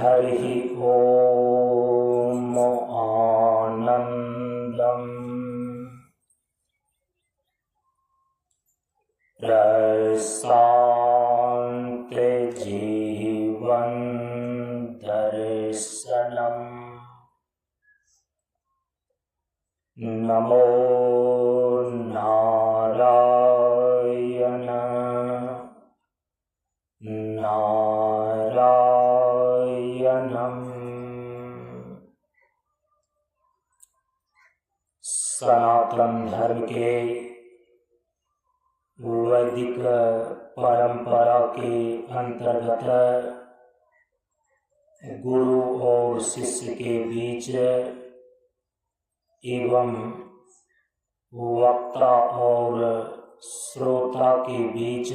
हरि ओम आनंदम प्रशांत जीवन दर्शनम नमो नारायण नारायणम। सनातन धर्म के वैदिक परंपरा के अंतर्गत गुरु और शिष्य के बीच एवं वक्ता और श्रोता के बीच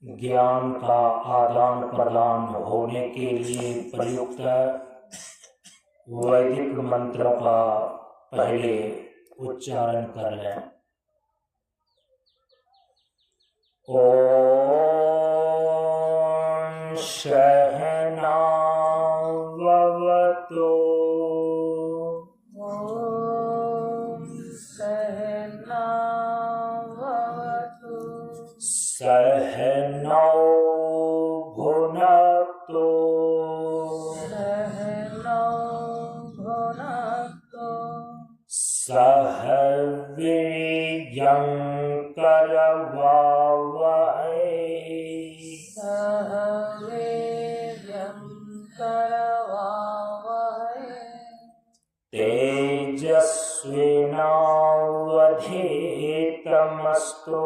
ज्ञान का आदान प्रदान होने के लिए प्रयुक्त वैदिक मंत्र का पहले उच्चारण कर लें। ओम सहनाववतु सहनौ भुनक्तु सह वीर्यं करवावहै तेजस्विनावधीतमस्तु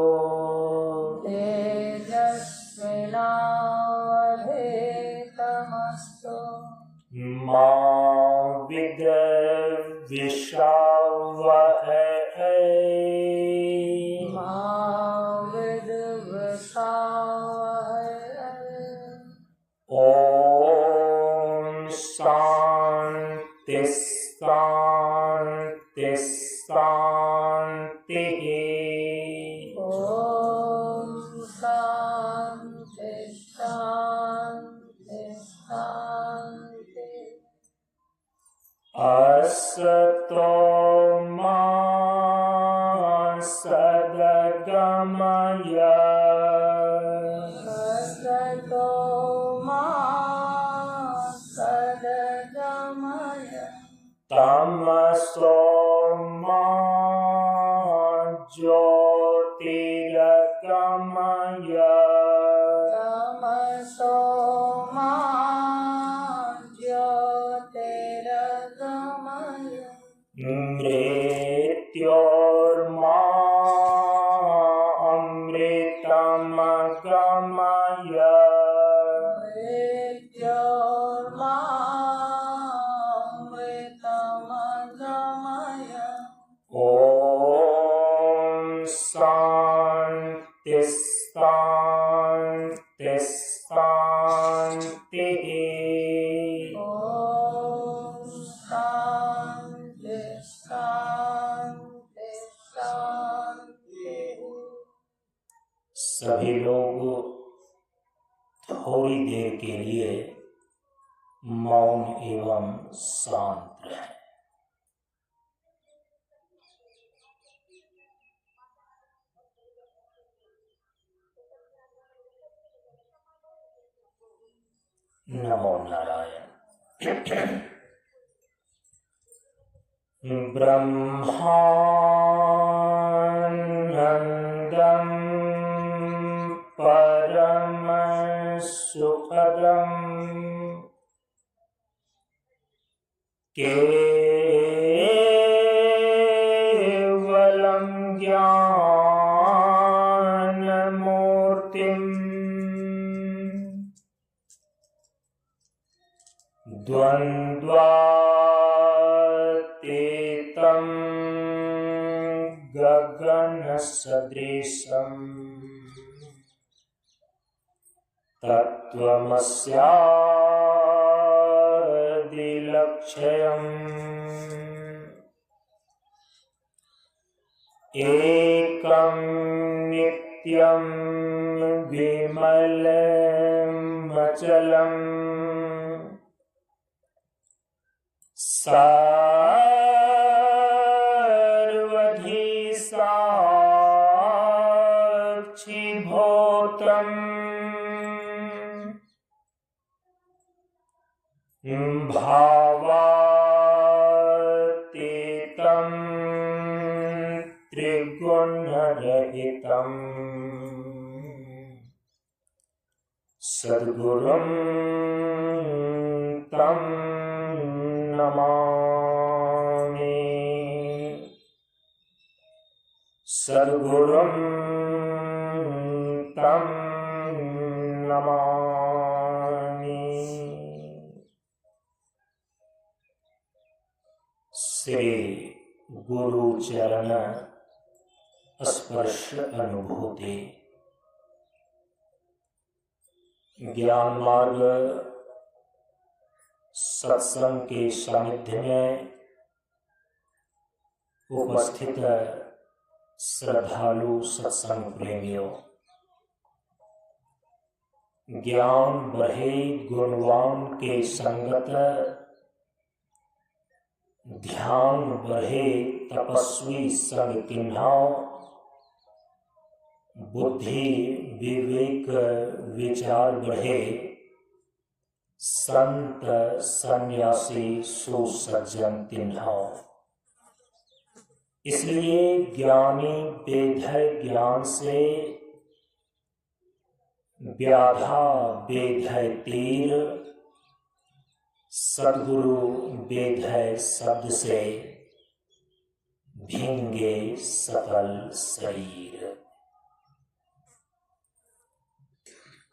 मा विद्विषावहै ओम शांति शांति शांति। ओम शांति शांति शांति। असतो मा सद्गमय तमसो मा ज्योतिर्गमय मृत्योर्मा अमृतमगमय ओम शांति शांति शांति। ओम शांति शांति शांति। सभी लोग थोड़ी देर के लिए मौन एवं शांत रहें। नमो नारायण। ब्रह्मानंदं परम सुखदं केवलं ज्ञानमूर्तिम् द्वन्द्वातीतं गगनसदृशम् तत्त्वमस्यादिलक्ष्यम् एकं नित्यं विमलम् अचलम् सर्वधि साक्षिभूतम् भावातीतं त्रिगुणरहितं सद्गुरुं तं नमामि। सद्गुरुं तं नमामि। श्री गुरु चरण स्पर्श अनुभूति ज्ञान मार्ग सत्संग के सानिध्य में उपस्थित श्रद्धालु सत्संग प्रेमियों, ज्ञान बढ़े गुणवान के संगत, ध्यान बढ़े तपस्वी संग किन्हाओ, बुद्धि विवेक विचार बढ़े संत सन्यासी सुसज्जन तिन्हाओ। इसलिए ज्ञानी बेधय ज्ञान से, व्याधा बेधय तीर, सद्गुरु बेधय शब्द से भींगे सकल शरीर।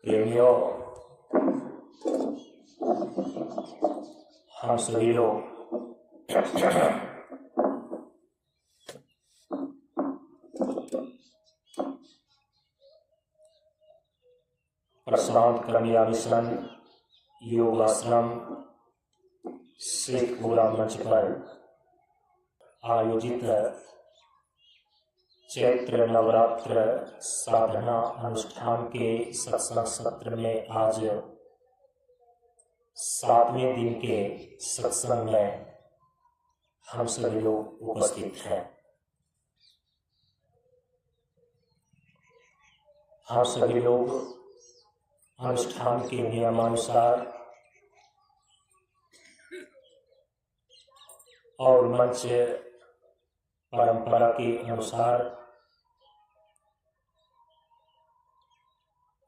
प्रेमियों, हम सभी लोग प्रशांत कन्या मिशन योगाश्रम शेखपुरा मंच पर आयोजित चैत्र नवरात्र साधना अनुष्ठान के सत्संग सत्र में आज 7वें दिन के सत्संग में हम सभी लोग उपस्थित हैं। हम सभी लोग अनुष्ठान के नियमानुसार और मंच परंपरा के अनुसार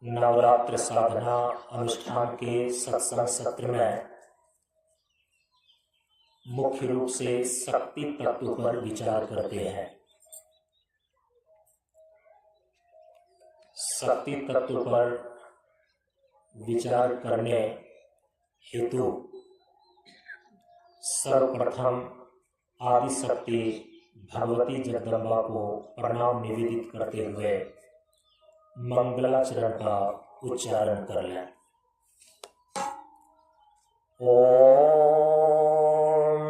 नवरात्र साधना अनुष्ठान के सत्संग सत्र में मुख्य रूप से शक्ति तत्व पर विचार करते हैं। शक्ति तत्व पर विचार करने हेतु सर्वप्रथम आदि शक्ति भगवती जगदम्बा को प्रणाम निवेदित करते हुए मंगलाचरण का उच्चारण कर लें। ओम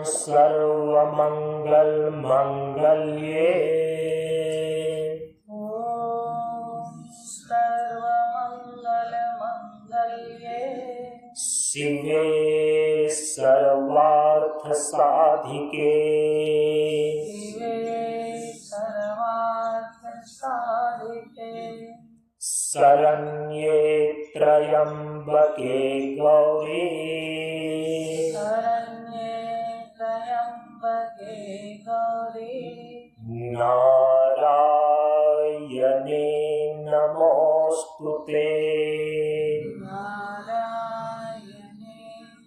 सर्वमंगल मंगल्ये, ओम सर्वमंगल मंगल्ये, शिवे सर्वार्थ साधिके, शिवे सर्वार्थ साधिके, शरण्ये त्र्यंबके गौरी, शरण्ये त्र्यंबके गौरी, नारायणे नमोस्तुते, नारायणे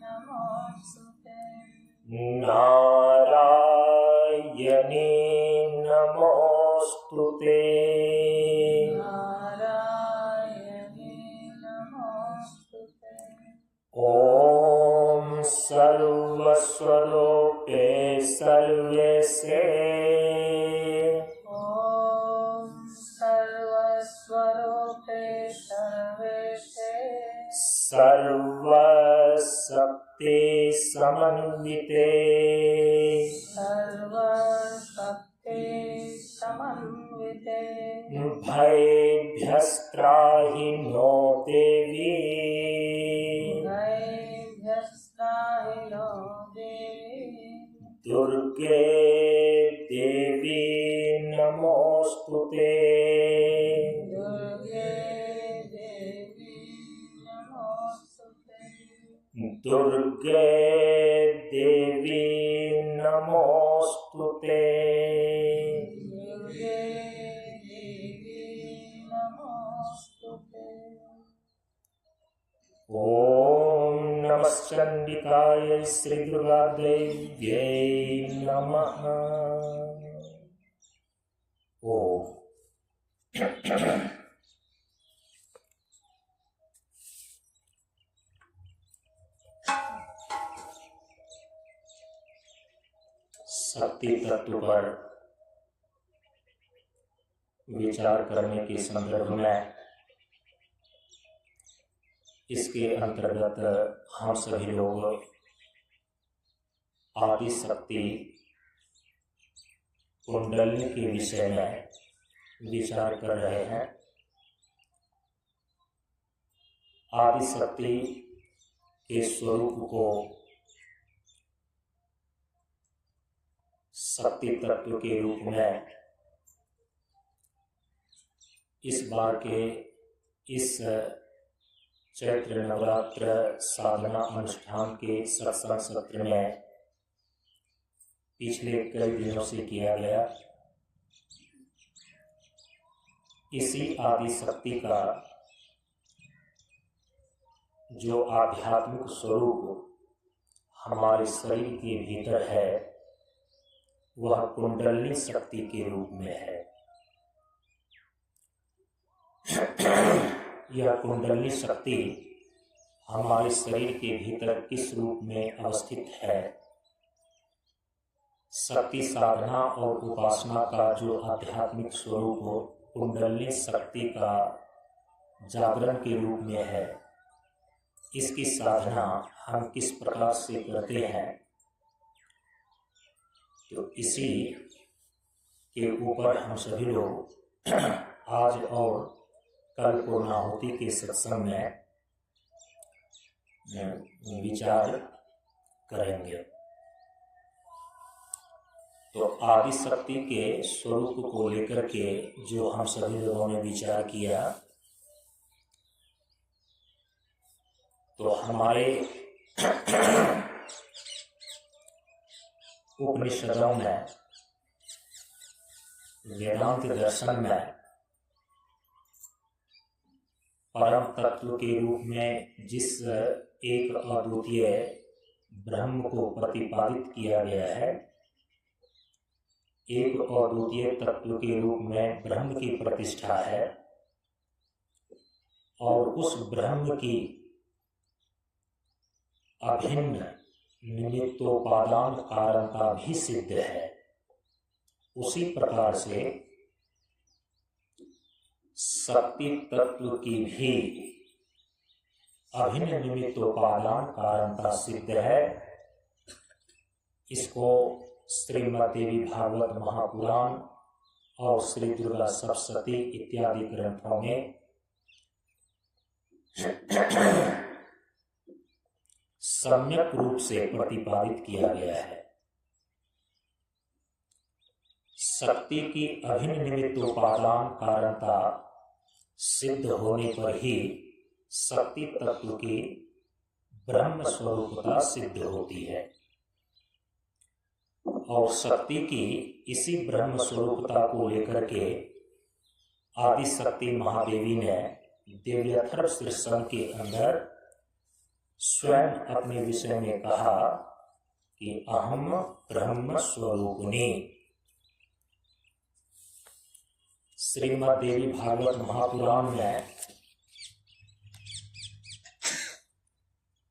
नमोस्तुते, नारायणे नमोस्तुते। ओम सर्वस्वरूपे सर्वेशे, ओम सर्वस्वरूपे सर्वेशे, सर्वशक्ति समन्विते, सर्वशक्ति समन्विते, भयभ्यस्त्राहि नो देवी, भयभ्यस्त्राहि नो देवी, दुर्गे देवी नमोस्तुते। दुर्गे देवी नमोस्तुते। दुर्गे देवी नमोस्तुते। दुर्गे देवी नमोस्तुते। ओम नमश्चंडिकाय श्री दुर्गा देव्यै नमः। ओम शक्ति तत्व पर विचार करने के संदर्भ में इसके अंतर्गत हम सभी लोग आदि शक्ति कुंडली के विषय में विचार कर रहे हैं। आदि शक्ति के स्वरूप को शक्ति तत्व के रूप में इस बार के इस चैत्र नवरात्र साधना अनुष्ठान के सत्संग सत्र में पिछले कई दिनों से किया गया। इसी आदि शक्ति का जो आध्यात्मिक स्वरूप हमारे शरीर के भीतर है वह कुंडलिनी शक्ति के रूप में है। यह कुंडलिनी शक्ति हमारे शरीर के भीतर किस रूप में अवस्थित है, शक्ति साधना और उपासना का जो आध्यात्मिक स्वरूप कुंडलिनी शक्ति का जागरण के रूप में है, इसकी साधना हम किस प्रकार से करते हैं, तो इसी के ऊपर हम सभी लोग आज और कल पूर्णाहुति के सत्संग में विचार करेंगे। तो आदि शक्ति के स्वरूप को लेकर के जो हम सभी लोगों ने विचार किया, तो हमारे उपनिषदों में वेदांत दर्शन में परम तत्व के रूप में जिस एक अद्वितीय ब्रह्म को प्रतिपादित किया गया है, एक अद्वितीय तत्व के रूप में ब्रह्म की प्रतिष्ठा है और उस ब्रह्म की अभिन्न निमित्तोपादान कारणता भी सिद्ध है। उसी प्रकार से शक्ति तत्व की भी अभिन्न निमित्तोपादान कारणता सिद्ध है। इसको श्रीमद्देवी भागवत महापुराण और श्री दुर्गा सप्तशती इत्यादि ग्रंथों में सम्यक रूप से प्रतिपादित किया गया है। शक्ति की अभिन्न निमित्तोपादान कारणता सिद्ध होने पर ही शक्ति तत्व की ब्रह्म स्वरूपता सिद्ध होती है और शक्ति की इसी ब्रह्म स्वरूपता को लेकर के आदि शक्ति महादेवी ने देव्यथर्व शीर्षक के अंदर स्वयं अपने विषय में कहा कि अहम ब्रह्म स्वरूपिणी। श्रीमद्देवी भागवत महापुराण में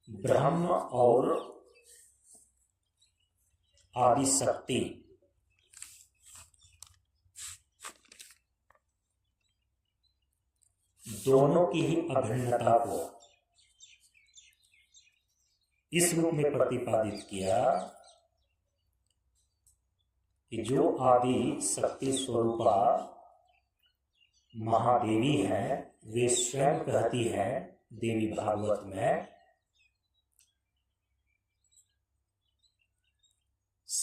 ब्रह्म और आदि शक्ति दोनों की ही अभिन्नता को इस रूप में प्रतिपादित किया कि जो आदि शक्ति स्वरूपा महादेवी हैं, वे स्वयं कहती हैं देवी भागवत में,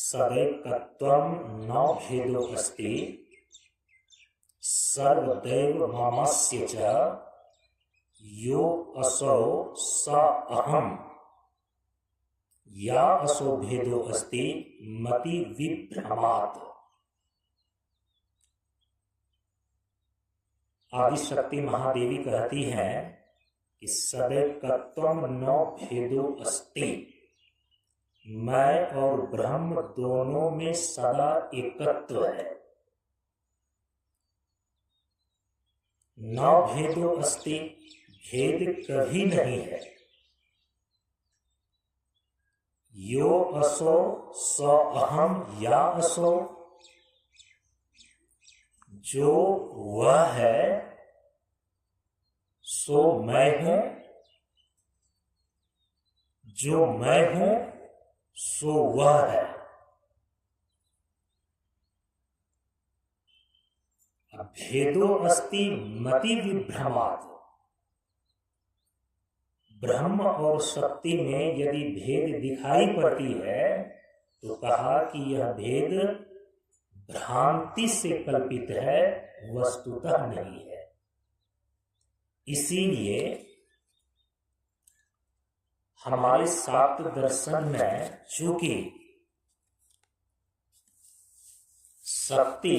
सदैकत्वं न भेदो अस्ति सर्वदैव ममस्य च यो असौ स अहम् या असौ भेदो अस्ति मति विभ्रमात्। आदिशक्ति महादेवी कहती है कि सदैकत्वं न भेदो अस्ति, मैं और ब्रह्म दोनों में सदा एकत्व है। न भेदो अस्ति, भेद कभी नहीं है। यो असो स अहम या असो, जो वह है सो मैं हूं, जो मैं हूं सो वह है। भेदो अस्ति मति विभ्रमात्। ब्रह्म और शक्ति में यदि भेद दिखाई पड़ती है तो कहा कि यह भेद भ्रांति से कल्पित है, वस्तुतः नहीं है। इसीलिए हमारे शास्त्र दर्शन में चूंकि शक्ति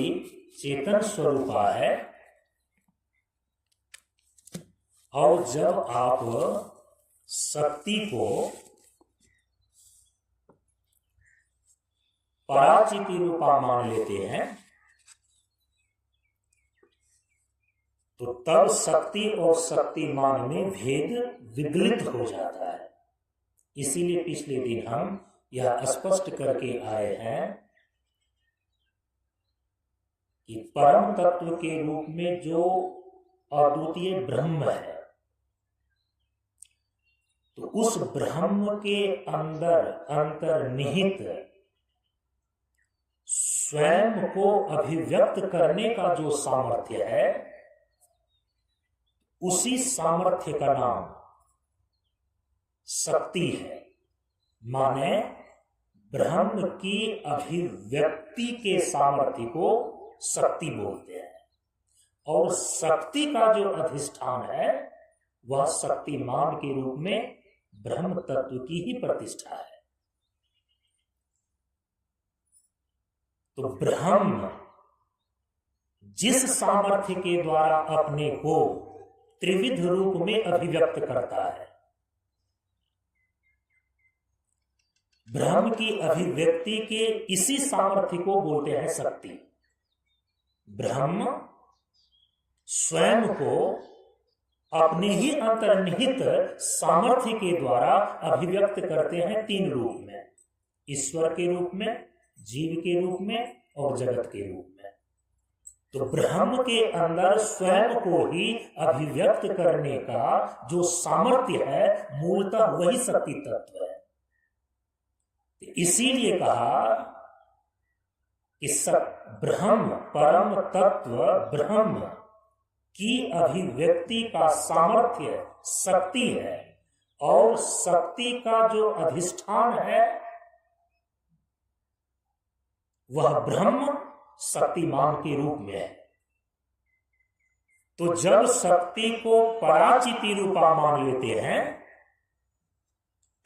चेतन स्वरूपा है, और जब आप शक्ति को पराचिति रूपा मान लेते हैं तो तब शक्ति और शक्तिमान में भेद विगलित हो जाता है। इसीलिए पिछले दिन हम यह स्पष्ट करके आए हैं कि परम तत्व के रूप में जो अद्वितीय ब्रह्म है, तो उस ब्रह्म के अंदर अंतर्निहित स्वयं को अभिव्यक्त करने का जो सामर्थ्य है, उसी सामर्थ्य का नाम शक्ति है। माने ब्रह्म की अभिव्यक्ति के सामर्थ्य को शक्ति बोलते हैं, और शक्ति का जो अधिष्ठान है वह शक्तिमान के रूप में ब्रह्म तत्व की ही प्रतिष्ठा है। तो ब्रह्म जिस सामर्थ्य के द्वारा अपने को त्रिविध रूप में अभिव्यक्त करता है, ब्रह्म की अभिव्यक्ति के इसी सामर्थ्य को बोलते हैं शक्ति। ब्रह्म स्वयं को अपने ही अंतर्निहित सामर्थ्य के द्वारा अभिव्यक्त करते हैं तीन रूप में, ईश्वर के रूप में, जीव के रूप में और जगत के रूप में। तो ब्रह्म के अंदर स्वयं को ही अभिव्यक्त करने का जो सामर्थ्य है, मूलतः वही शक्ति तत्व है। इसीलिए कहा कि ब्रह्म परम तत्व ब्रह्म की अभिव्यक्ति का सामर्थ्य शक्ति है, और शक्ति का जो अधिष्ठान है वह ब्रह्म शक्तिमान के रूप में है। तो जब शक्ति को पराचिति रूपा मान लेते हैं,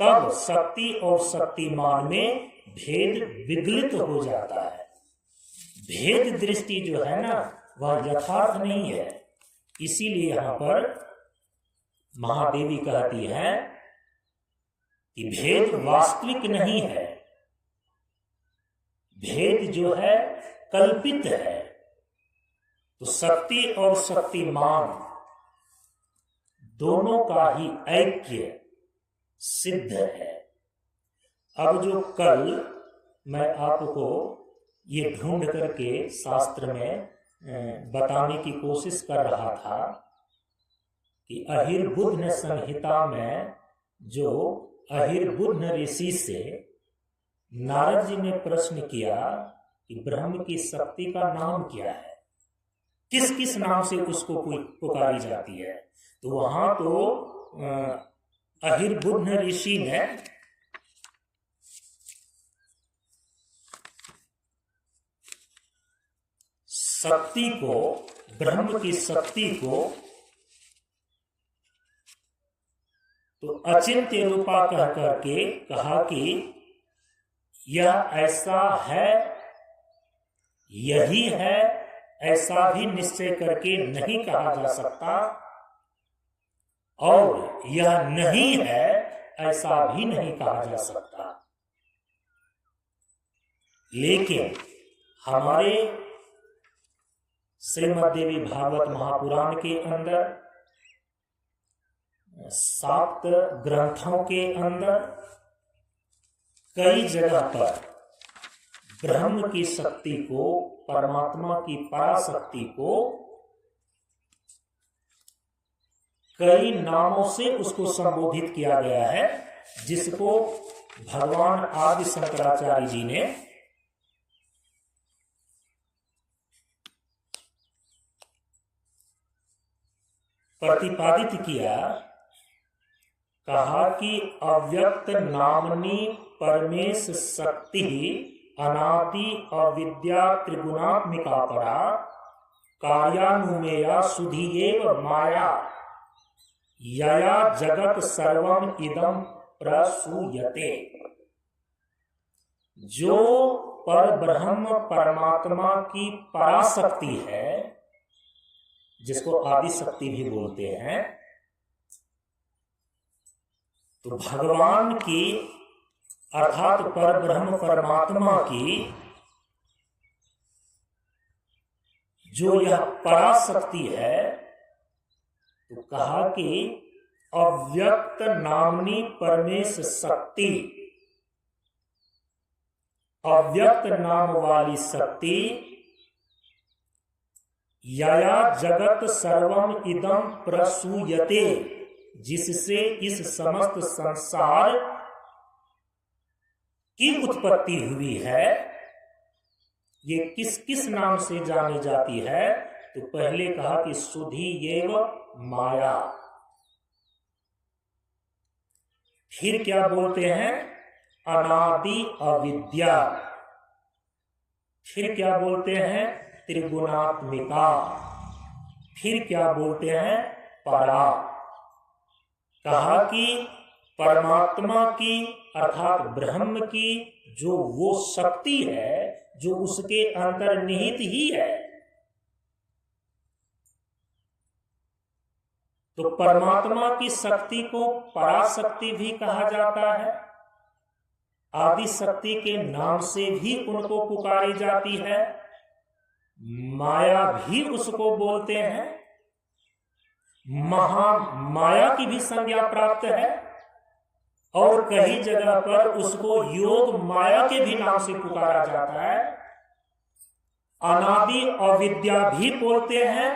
तब शक्ति और शक्तिमान में भेद विगलित हो जाता है। भेद दृष्टि जो है ना, वह यथार्थ नहीं है। इसीलिए यहां पर महादेवी कहती है कि भेद वास्तविक नहीं है, भेद जो है कल्पित है। तो शक्ति और शक्तिमान दोनों का ही ऐक्य सिद्ध है। अब जो कल मैं आपको ये ढूंढ करके शास्त्र में बताने की कोशिश कर रहा था कि अहिर्बुद्ध संहिता में जो अहिर्बुद्ध ऋषि से नारद जी ने प्रश्न किया कि ब्रह्म की शक्ति का नाम क्या है, किस किस नाम से उसको पुकारी जाती है। तो वहां तो अहिर्बुद्ध ऋषि ने शक्ति को, ब्रह्म की शक्ति को तो अचिंत्य रूपा कह करके कहा कि यह ऐसा है, यही है, ऐसा भी निश्चय करके नहीं कहा जा सकता, और यह नहीं है ऐसा भी नहीं कहा जा सकता। लेकिन हमारे श्रीमद् देवी भागवत महापुराण के अंदर, 7 ग्रंथों के अंदर कई जगह पर ब्रह्म की शक्ति को, परमात्मा की पराशक्ति को कई नामों से उसको संबोधित किया गया है, जिसको भगवान आदि शंकराचार्य जी ने प्रतिपादित किया। कहा कि अव्यक्त नामनी परमेश शक्ति अनादि अविद्या त्रिगुणात्मिका परा कार्यानुमेया सुधीएव माया यया जगत सर्वम इदम प्रसूयते। जो पर ब्रह्म परमात्मा की पराशक्ति है, जिसको आदि शक्ति भी बोलते हैं, तो भगवान की अर्थात पर ब्रह्म परमात्मा की जो यह पराशक्ति है, तो कहा कि अव्यक्त नामनी परमेश शक्ति, अव्यक्त नाम वाली शक्ति यया जगत सर्वम इदम प्रसूयते, जिससे इस समस्त संसार की उत्पत्ति हुई है। ये किस किस नाम से जानी जाती है? तो पहले कहा कि सुधी एव माया, फिर क्या बोलते हैं? अनादि अविद्या, फिर क्या बोलते हैं? त्रिगुणात्मिका, फिर क्या बोलते हैं? परा। कहा कि परमात्मा की अर्थात ब्रह्म की जो वो शक्ति है, जो उसके अंतर्निहित ही है, तो परमात्मा की शक्ति को पराशक्ति भी कहा जाता है, आदि शक्ति के नाम से भी उनको पुकारी जाती है, माया भी उसको बोलते हैं, महामाया की भी संज्ञा प्राप्त है, और कई जगह पर उसको योग माया के भी नाम से पुकारा जाता है, अनादि अविद्या भी बोलते हैं,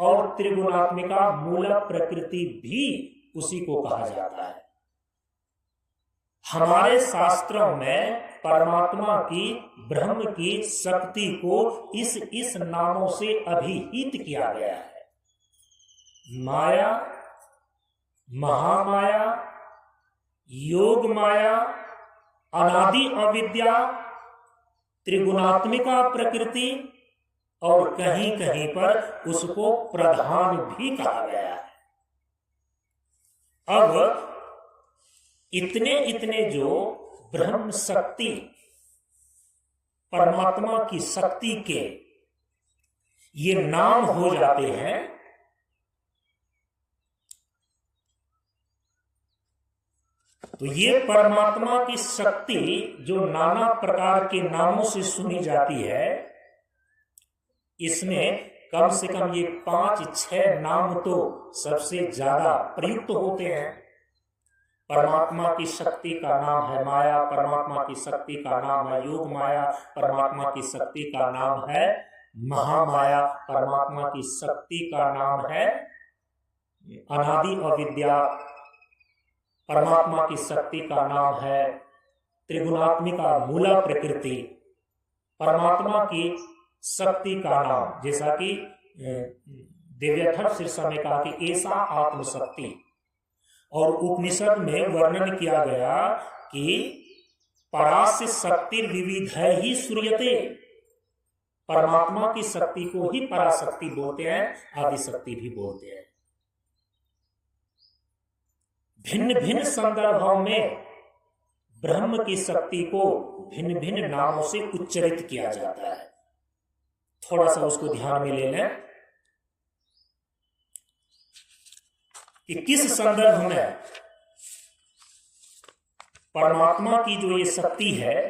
और त्रिगुणात्मिका मूल प्रकृति भी उसी को कहा जाता है। हमारे शास्त्रों में परमात्मा की, ब्रह्म की शक्ति को इस नामों से अभिहित किया गया है। माया, महामाया, योग माया, अनादि अविद्या, त्रिगुणात्मिका प्रकृति, और कहीं कहीं पर उसको प्रधान भी कहा गया है। अब इतने जो ब्रह्म शक्ति, परमात्मा की शक्ति के ये नाम हो जाते हैं, तो ये परमात्मा की शक्ति जो नाना प्रकार के नामों से सुनी जाती है, इसमें कम से कम ये 5-6 नाम तो सबसे ज्यादा प्रयुक्त होते हैं। परमात्मा की शक्ति का नाम है माया, परमात्मा की शक्ति का नाम है योग माया, परमात्मा की शक्ति का नाम है महामाया, परमात्मा की शक्ति का नाम है अनादि अविद्या, परमात्मा की शक्ति का नाम है त्रिगुणात्मिका मूला प्रकृति, परमात्मा की शक्ति का नाम, जैसा कि दिव्यथर्व शीर्षक में कहा कि ऐसा आत्मशक्ति, और उपनिषद में वर्णन किया गया कि परास्य शक्ति विविध ही सूर्यते, परमात्मा की शक्ति को ही पराशक्ति बोलते हैं, आदिशक्ति भी बोलते हैं। भिन्न भिन्न संदर्भों में ब्रह्म की शक्ति को भिन्न भिन्न नामों से उच्चरित किया जाता है। थोड़ा सा उसको ध्यान में ले लें कि किस संदर्भ में परमात्मा की जो ये शक्ति है,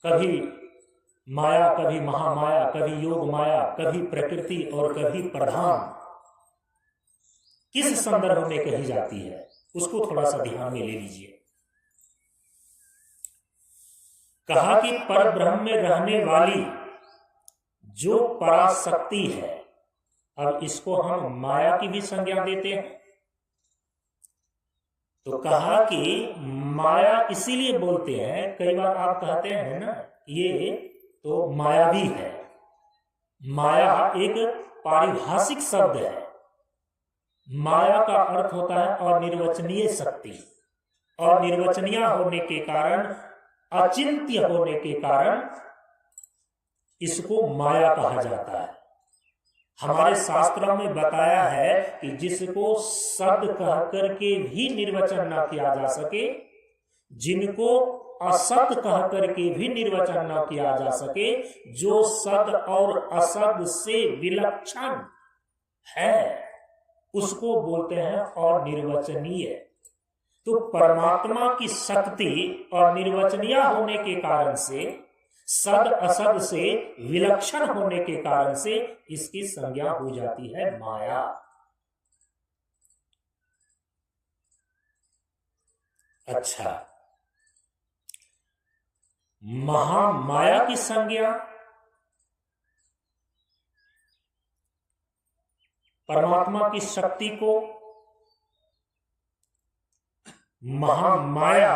कभी माया, कभी महामाया, कभी योग माया, कभी प्रकृति और कभी प्रधान, किस संदर्भ में कही जाती है, उसको थोड़ा सा ध्यान में ले लीजिए। कहा कि पर ब्रह्म में रहने वाली जो पराशक्ति है, अब इसको हम माया की भी संज्ञा देते हैं। तो कहा कि माया इसीलिए बोलते हैं, कई बार आप कहते हैं ना ये तो मायावी है। माया एक पारिभाषिक शब्द है। माया का अर्थ होता है अनिर्वचनीय शक्ति, और निर्वचनीय होने के कारण, अचिंत्य होने के कारण इसको माया कहा जाता है। हमारे शास्त्रों में बताया है कि जिसको शब्द कह करके भी निर्वचन न किया जा सके, जिनको असत कह करके भी निर्वचन न किया जा सके, जो सद और असद से विलक्षण है, उसको बोलते हैं और निर्वचनीय। तो परमात्मा की शक्ति और निर्वचनीय होने के कारण से, सद असद से विलक्षण होने के कारण से इसकी संज्ञा हो जाती है माया। अच्छा, महामाया की संज्ञा परमात्मा की शक्ति को महामाया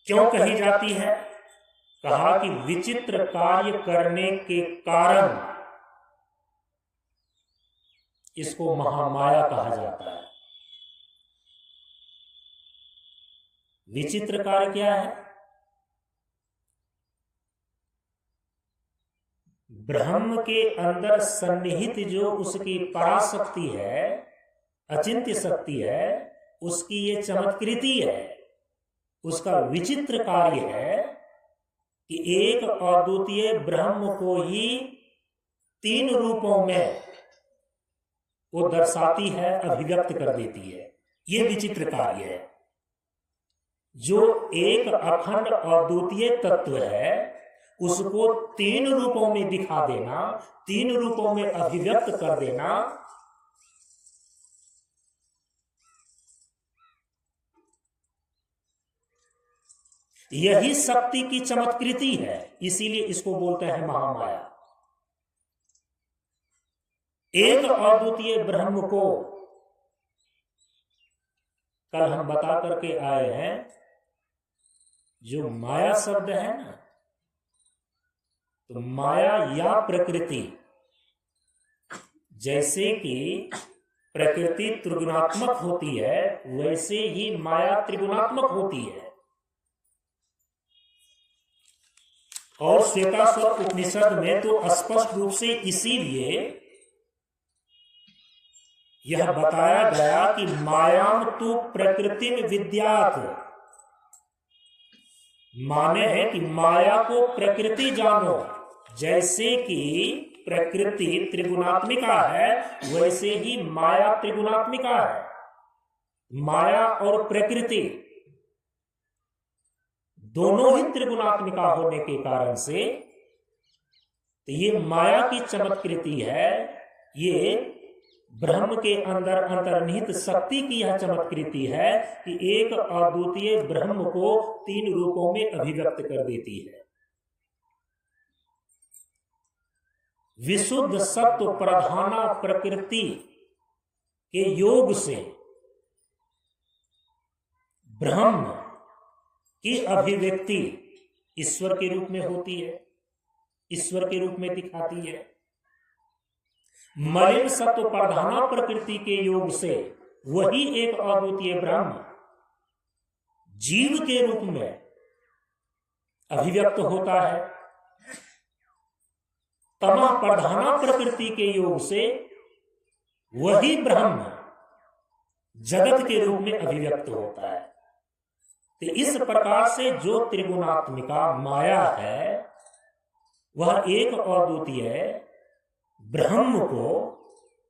क्यों कही जाती है? कहा कि विचित्र कार्य करने के कारण इसको महामाया कहा जाता है। विचित्र कार्य क्या है? ब्रह्म के अंदर सन्निहित जो उसकी पराशक्ति है, अचिंत्य शक्ति है, उसकी ये चमत्कृति है, उसका विचित्र कार्य है कि एक अद्वितीय ब्रह्म को ही 3 रूपों में वो दर्शाती है, अभिव्यक्त कर देती है। ये विचित्र कार्य है। जो एक अखंड अद्वितीय तत्व है, उसको 3 रूपों में दिखा देना, 3 रूपों में अभिव्यक्त कर देना, यही शक्ति की चमत्कृति है। इसीलिए इसको बोलते हैं महामाया। एक अद्वितीय ब्रह्म को कल हम बता करके आए हैं, जो माया शब्द है ना, तो माया या प्रकृति, जैसे कि प्रकृति त्रिगुणात्मक होती है, वैसे ही माया त्रिगुणात्मक होती है। और श्वेताश्वर उपनिषद में तो स्पष्ट रूप से इसीलिए यह बताया गया कि मायाम तु प्रकृति विद्यात्, माने है कि माया को प्रकृति जानो। जैसे कि प्रकृति त्रिगुणात्मिका है, वैसे ही माया त्रिगुणात्मिका है। माया और प्रकृति दोनों ही त्रिगुणात्मिका होने के कारण से तो ये माया की चमत्कृति है। ये ब्रह्म के अंदर अंतर्निहित शक्ति की यह चमत्कृति है कि एक अद्वितीय ब्रह्म को 3 रूपों में अभिव्यक्त कर देती है। विशुद्ध सत्व प्रधाना प्रकृति के योग से ब्रह्म की अभिव्यक्ति ईश्वर के रूप में होती है, ईश्वर के रूप में दिखाती है। मलिन सत्व प्रधाना प्रकृति के योग से वही एक अद्वितीय ब्रह्म जीव के रूप में अभिव्यक्त होता है। तमः प्रधाना प्रकृति के योग से वही ब्रह्म जगत के रूप में अभिव्यक्त होता है। तो इस प्रकार से जो त्रिगुणात्मिका माया है वह एक और द्वितीय ब्रह्म को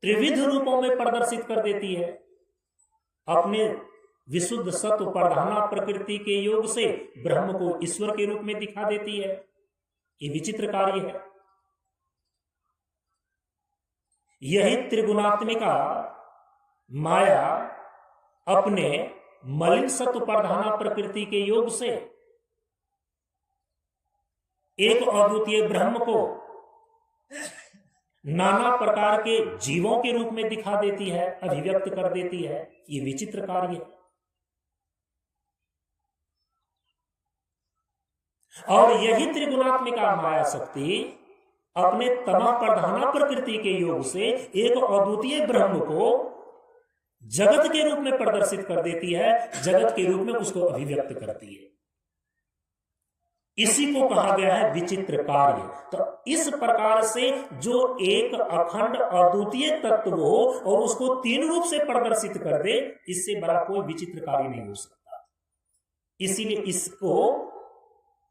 त्रिविध रूपों में प्रदर्शित कर देती है। अपने विशुद्ध सत्व प्रधाना प्रकृति के योग से ब्रह्म को ईश्वर के रूप में दिखा देती है। ये विचित्र कार्य है। यही त्रिगुणात्मिका माया अपने मलिन सत्व प्रधाना प्रकृति के योग से एक अद्वितीय ब्रह्म को नाना प्रकार के जीवों के रूप में दिखा देती है, अभिव्यक्त कर देती है। ये विचित्र कार्य है। और यही त्रिगुणात्मिका माया शक्ति अपने तमः प्रधाना प्रकृति के योग से एक अद्वितीय ब्रह्म को जगत के रूप में प्रदर्शित कर देती है, जगत के रूप में उसको अभिव्यक्त करती है। इसी को कहा गया है विचित्र कार्य। तो इस प्रकार से जो एक अखंड अद्वितीय तत्व हो और उसको तीन रूप से प्रदर्शित कर दे, इससे बड़ा कोई विचित्र कार्य नहीं हो सकता। इसीलिए इसको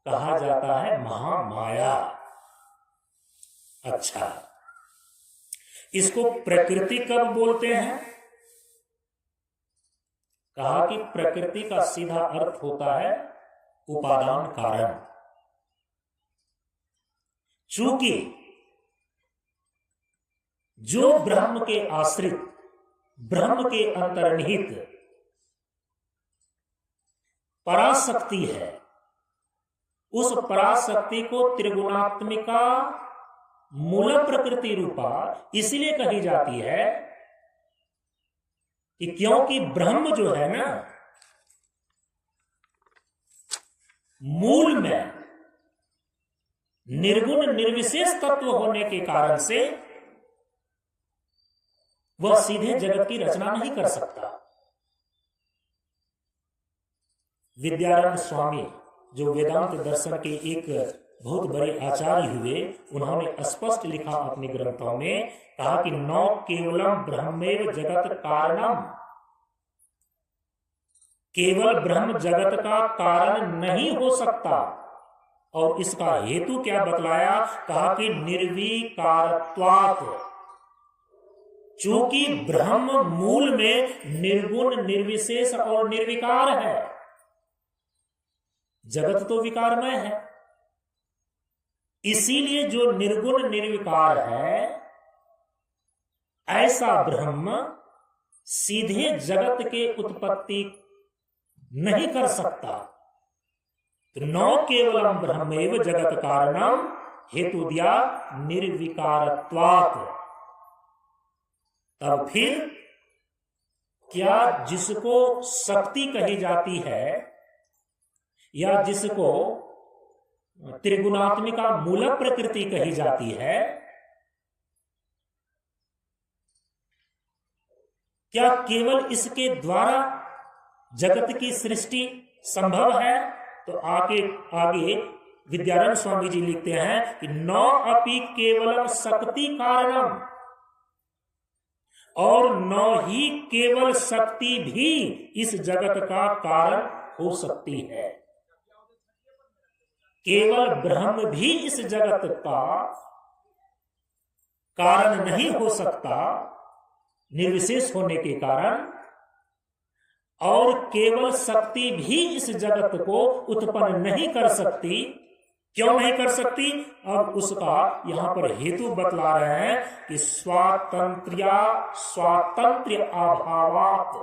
कहा जाता है महामाया। अच्छा, इसको प्रकृति कब बोलते हैं? कहा कि प्रकृति का सीधा अर्थ होता है उपादान कारण। चूंकि जो ब्रह्म के आश्रित, ब्रह्म के अंतर्निहित पराशक्ति है, उस पराशक्ति को त्रिगुणात्मिका मूल प्रकृति रूपा इसलिए कही जाती है कि क्योंकि ब्रह्म जो है ना, मूल में निर्गुण निर्विशेष तत्व होने के कारण से वह सीधे जगत की रचना नहीं कर सकता। विद्यारण्य स्वामी जो वेदांत दर्शन के एक बहुत बड़े आचार्य हुए, उन्होंने स्पष्ट लिखा अपने ग्रंथों में, कहा कि न केवलम ब्रह्मेव जगत कारणम, केवल ब्रह्म जगत का कारण नहीं हो सकता। और इसका हेतु क्या बतलाया? कहा कि निर्विकारत्वात्, चूंकि ब्रह्म मूल में निर्गुण निर्विशेष और निर्विकार है, जगत तो विकारमय है। इसीलिए जो निर्गुण निर्विकार है, ऐसा ब्रह्म सीधे जगत के उत्पत्ति नहीं कर सकता। तो न केवलम ब्रह्मेव जगत कारणम हेतु दिया निर्विकारत्वात्। तब फिर क्या जिसको शक्ति कही जाती है या जिसको त्रिगुणात्मिका मूल प्रकृति कही जाती है, क्या केवल इसके द्वारा जगत की सृष्टि संभव है? तो आगे विद्यारण्य स्वामी जी लिखते हैं कि न अपि केवलम शक्ति कारणम, और न ही केवल शक्ति भी इस जगत का कारण हो सकती है। केवल ब्रह्म भी इस जगत का कारण नहीं हो सकता निर्विशेष होने के कारण, और केवल शक्ति भी इस जगत को उत्पन्न नहीं कर सकती। क्यों नहीं कर सकती? अब उसका यहां पर हेतु बतला रहे हैं कि स्वातंत्र्य अभावात्,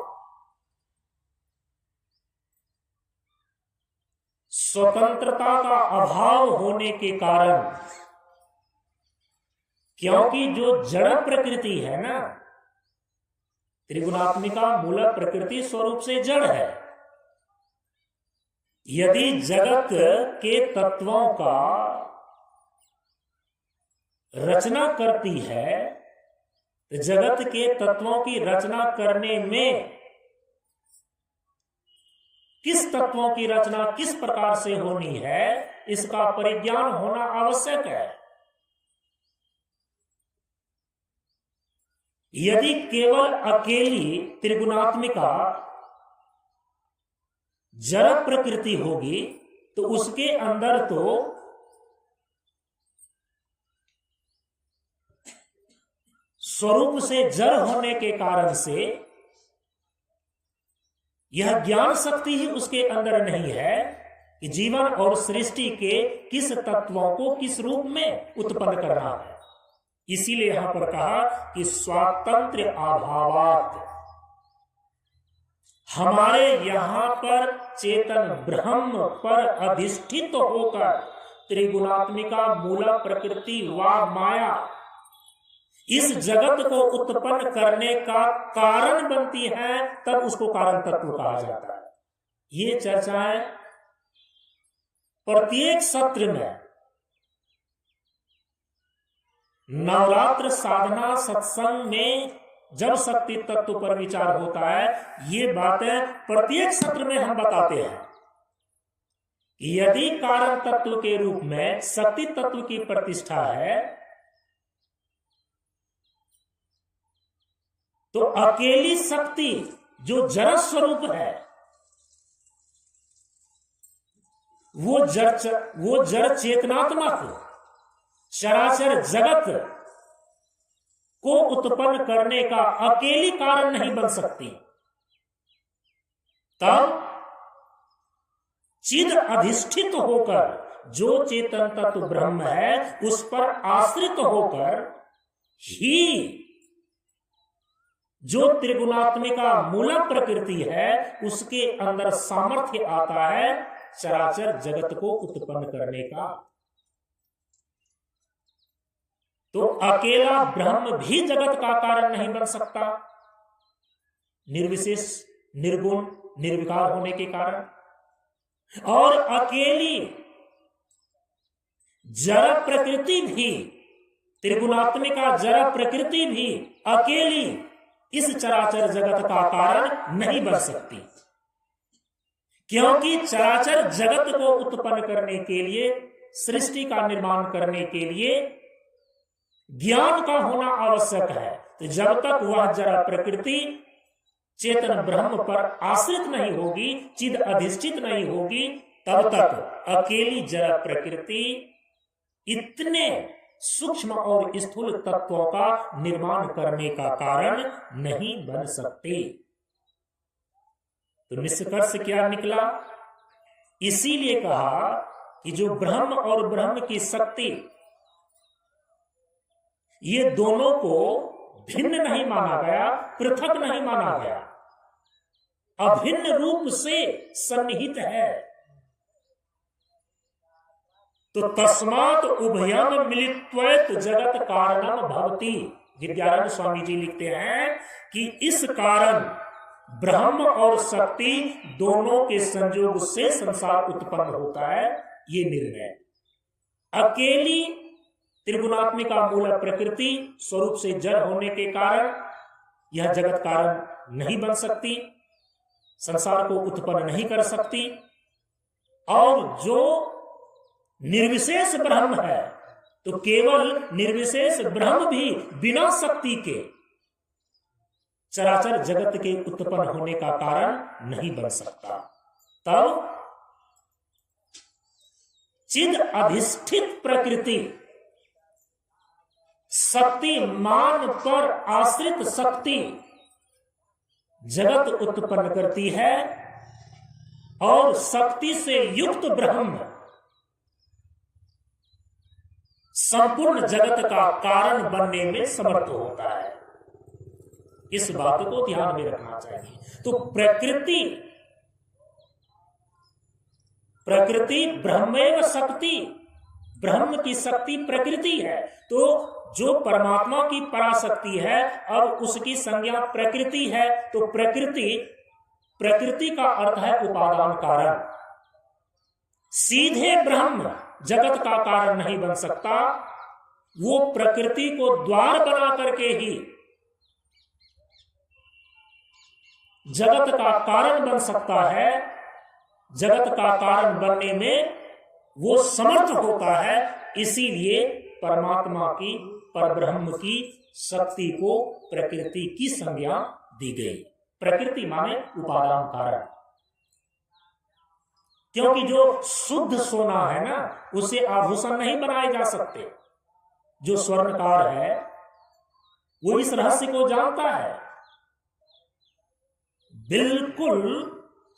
स्वतंत्रता का अभाव होने के कारण, क्योंकि जो जड़ प्रकृति है ना, त्रिगुणात्मिका मूल प्रकृति स्वरूप से जड़ है। यदि जगत के तत्वों का रचना करती है, तो जगत के तत्वों की रचना करने में किस तत्वों की रचना किस प्रकार से होनी है, इसका परिज्ञान होना आवश्यक है। यदि केवल अकेली त्रिगुणात्मिका जड़ प्रकृति होगी तो उसके अंदर तो स्वरूप से जड़ होने के कारण से यह ज्ञान शक्ति ही उसके अंदर नहीं है कि जीवन और सृष्टि के किस तत्वों को किस रूप में उत्पन्न करना है। इसीलिए यहां पर कहा कि स्वातंत्र अभावात, हमारे यहां पर चेतन ब्रह्म पर अधिष्ठित होकर त्रिगुणात्मिका मूल प्रकृति व माया इस जगत को उत्पन्न करने का कारण बनती है, तब उसको कारण तत्व कहा जाता है। ये चर्चाएं प्रत्येक सत्र में नवरात्र साधना सत्संग में जब शक्ति तत्व पर विचार होता है, ये बातें प्रत्येक सत्र में हम बताते हैं। यदि कारण तत्व के रूप में शक्ति तत्व की प्रतिष्ठा है तो अकेली शक्ति जो जड़ स्वरूप है वो जड़ चेतनात्मक चराचर जगत को उत्पन्न करने का अकेली कारण नहीं बन सकती। तब चिद अधिष्ठित होकर जो चेतन तत्व ब्रह्म है उस पर आश्रित होकर ही जो त्रिगुणात्मिका मूल प्रकृति है उसके अंदर सामर्थ्य आता है चराचर जगत को उत्पन्न करने का। तो अकेला ब्रह्म भी जगत का कारण नहीं बन सकता, निर्विशेष निर्गुण निर्विकार होने के कारण। और अकेली जड़ प्रकृति भी, त्रिगुणात्मिका जड़ प्रकृति भी अकेली इस चराचर जगत का कारण नहीं बन सकती, क्योंकि चराचर जगत को उत्पन्न करने के लिए, सृष्टि का निर्माण करने के लिए ज्ञान का होना आवश्यक है। तो जब तक वह जड़ प्रकृति चेतन ब्रह्म पर आश्रित नहीं होगी, चिद अधिष्ठित नहीं होगी, तब तक अकेली जड़ प्रकृति इतने सूक्ष्म और स्थूल तत्वों का निर्माण करने का कारण नहीं बन सकते। तो निष्कर्ष क्या निकला? इसीलिए कहा कि जो ब्रह्म और ब्रह्म की शक्ति, ये दोनों को भिन्न नहीं माना गया, पृथक नहीं माना गया, अभिन्न रूप से सन्निहित है। तो तस्मात् उभयम मिलित्वैत जगत कारणम भवति। विद्यारण्य स्वामी जी लिखते हैं कि इस कारण ब्रह्म और शक्ति दोनों के संयोग से संसार उत्पन्न होता है। ये निर्णय अकेली त्रिगुणात्मिका मूल प्रकृति स्वरूप से जड़ होने के कारण यह जगत कारण नहीं बन सकती, संसार को उत्पन्न नहीं कर सकती। और जो निर्विशेष ब्रह्म है तो केवल निर्विशेष ब्रह्म भी बिना शक्ति के चराचर जगत के उत्पन्न होने का कारण नहीं बन सकता। तब चिद अधिष्ठित प्रकृति शक्ति मान पर आश्रित शक्ति जगत उत्पन्न करती है और शक्ति से युक्त ब्रह्म संपूर्ण जगत का कारण बनने में समर्थ होता है। इस बात को ध्यान में रखना चाहिए। तो प्रकृति ब्रह्मेव शक्ति, ब्रह्म की शक्ति प्रकृति है। तो जो परमात्मा की पराशक्ति है अब उसकी संज्ञा प्रकृति है। तो प्रकृति का अर्थ है उपादान कारण। सीधे ब्रह्म जगत का कारण नहीं बन सकता, वो प्रकृति को द्वार बना करके ही जगत का कारण बन सकता है। जगत का कारण बनने में वो समर्थ होता है। इसीलिए परमात्मा की, परब्रह्म की शक्ति को प्रकृति की संज्ञा दी गई। प्रकृति माने उपादान कारण, क्योंकि जो शुद्ध सोना है ना, उसे आभूषण नहीं बनाए जा सकते। जो स्वर्णकार है वो इस रहस्य को जानता है। बिल्कुल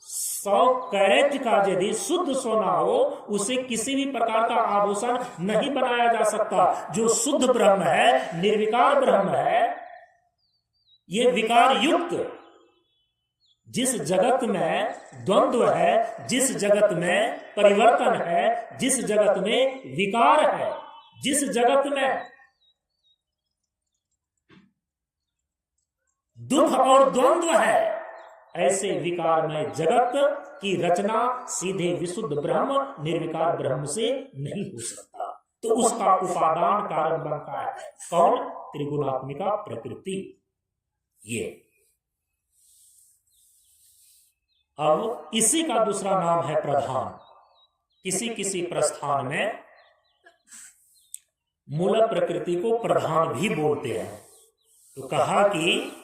100 कैरेट का यदि शुद्ध सोना हो, उसे किसी भी प्रकार का आभूषण नहीं बनाया जा सकता। जो शुद्ध ब्रह्म है, निर्विकार ब्रह्म है, ये विकार युक्त, जिस जगत में द्वंद्व है, जिस जगत में परिवर्तन है, जिस जगत में विकार है, जिस जगत में दुख और द्वंद्व है, ऐसे विकार में जगत की रचना सीधे विशुद्ध ब्रह्म, निर्विकार ब्रह्म से नहीं हो सकता। तो उसका उपादान कारण बनता है कौन? त्रिगुणात्मिका प्रकृति। ये अब इसी का दूसरा नाम है प्रधान। किसी किसी प्रस्थान में मूल प्रकृति को प्रधान भी बोलते हैं। तो कहा कि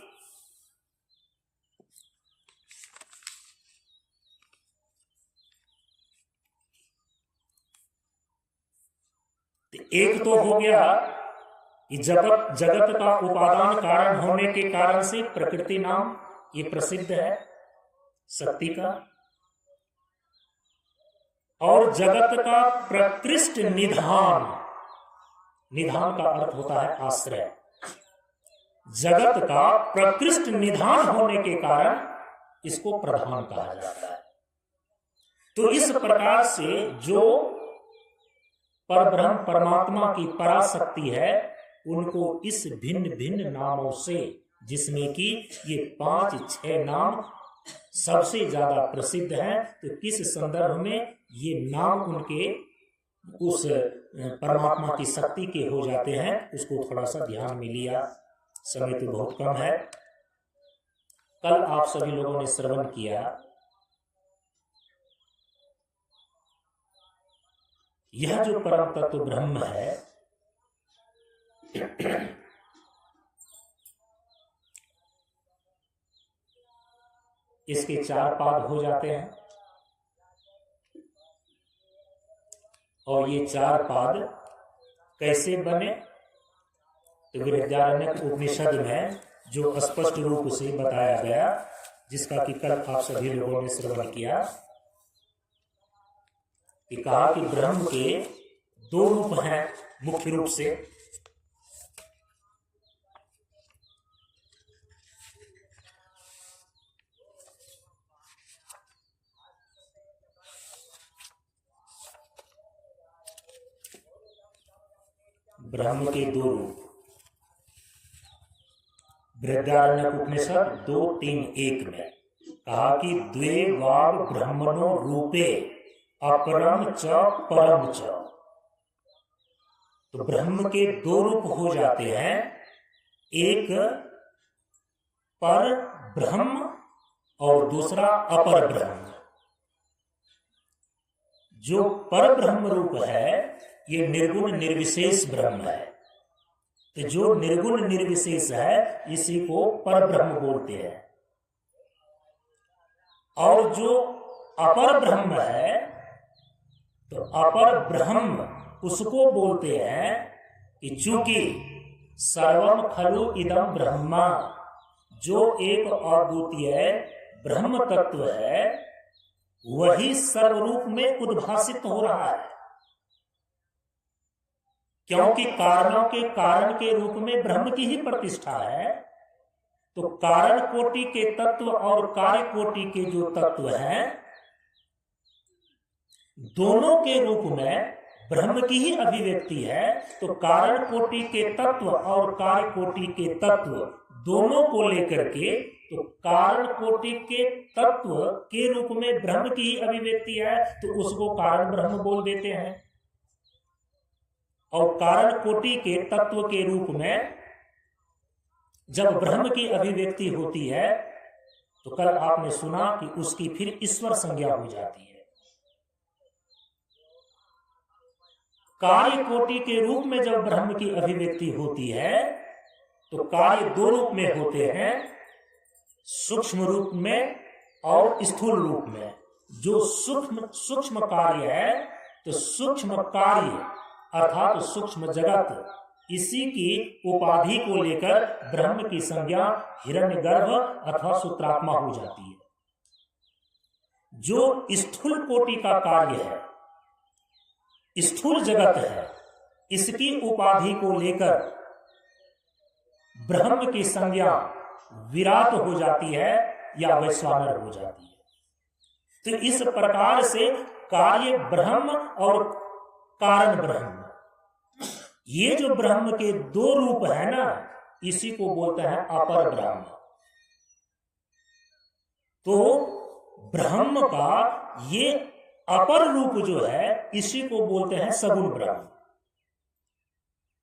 एक तो हो गया कि जगत का उपादान कारण होने के कारण से प्रकृति नाम ये प्रसिद्ध है शक्ति का, और जगत का प्रकृष्ट निधान, निधान का अर्थ होता है आश्रय। जगत का प्रकृष्ट निधान होने के कारण इसको प्रधान कहा जाता है। तो इस प्रकार से जो परब्रह्म परमात्मा की पराशक्ति है, उनको इस भिन्न भिन्न नामों से, जिसमें कि ये 5-6 नाम सबसे ज्यादा प्रसिद्ध हैं, तो किस संदर्भ में ये नाम उनके उस परमात्मा की शक्ति के हो जाते हैं, उसको थोड़ा सा ध्यान में लिया। समय तो बहुत कम है। कल आप सभी लोगों ने श्रवण किया, यह जो परम तत्व ब्रह्म है, इसके 4 पाद हो जाते हैं, और ये 4 पाद कैसे बने? तो बृहदारण्यक उपनिषद में जो स्पष्ट रूप से बताया गया, जिसका कि कल आप सभी लोगों ने श्रवण किया, कि कहा कि ब्रह्म के 2 रूप हैं मुख्य रूप से। ब्रह्म के 2 रूप, बृहदारण्यक उपनिषद 2:3-1 में कहा कि द्वे वाग ब्रह्मणो रूपे अपरम च परम च। तो ब्रह्म के 2 रूप हो जाते हैं, एक पर ब्रह्म और दूसरा अपर ब्रह्म। जो पर ब्रह्म रूप है, ये निर्गुण निर्विशेष ब्रह्म है। तो जो निर्गुण निर्विशेष है, इसी को पर ब्रह्म बोलते हैं। और जो अपर ब्रह्म है, तो अपर ब्रह्म उसको बोलते हैं कि चूंकि सर्वम खलु इदम ब्रह्मा, जो एक अद्वितीय ब्रह्म तत्व है, वही सर्वरूप में उद्भासित हो रहा है। क्योंकि कारणों के कारण के रूप में ब्रह्म की ही प्रतिष्ठा है, तो कारण कोटि के तत्व और कार्य कोटि के जो तत्व हैं, दोनों के रूप में ब्रह्म की ही अभिव्यक्ति है। तो कारण कोटि के तत्व और कार्य कोटि के तत्व दोनों को लेकर के, तो कारण कोटि के तत्व के रूप में ब्रह्म की ही अभिव्यक्ति है, तो उसको कारण ब्रह्म बोल देते हैं। और कारण कोटि के तत्व के रूप में जब ब्रह्म की अभिव्यक्ति होती है, तो कल आपने सुना कि उसकी फिर ईश्वर संज्ञा हो जाती है। कार्य कोटि के रूप में जब ब्रह्म की अभिव्यक्ति होती है तो कार्य दो रूप में होते हैं, सूक्ष्म रूप में और स्थूल रूप में। जो सूक्ष्म कार्य है तो सूक्ष्म कार्य अर्थात सूक्ष्म जगत, इसी की उपाधि को लेकर ब्रह्म की संज्ञा हिरण्यगर्भ अथवा सूत्रात्मा हो जाती है। जो स्थूल कोटि का कार्य है, स्थूल जगत है, इसकी उपाधि को लेकर ब्रह्म की संज्ञा विराट हो जाती है या वैश्वानर हो जाती है। तो इस प्रकार से कार्य ब्रह्म और कारण ब्रह्म, ये जो ब्रह्म के दो रूप है ना, इसी को बोलते हैं अपर ब्रह्म। तो ब्रह्म का ये अपर रूप जो है, इसी को बोलते हैं सगुण ब्रह्म।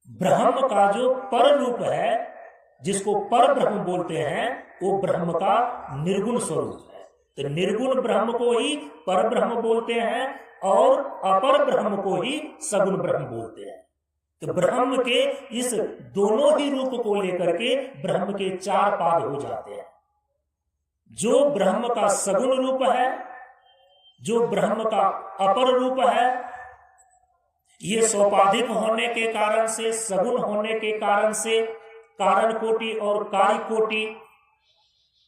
ब्रह्म का जो पर रूप है, जिसको पर ब्रह्म बोलते हैं, वो ब्रह्म का निर्गुण स्वरूप है। तो निर्गुण ब्रह्म को ही पर ब्रह्म बोलते हैं और अपर ब्रह्म को ही सगुण ब्रह्म बोलते हैं। तो ब्रह्म के इस दोनों ही रूप को लेकर के ब्रह्म के चार पाद हो जाते हैं। जो ब्रह्म का सगुण रूप है, जो ब्रह्म का अपर रूप है, ये सोपाधिक होने के कारण से, सगुण होने के कारण से कारण कोटि और कार्य कोटि,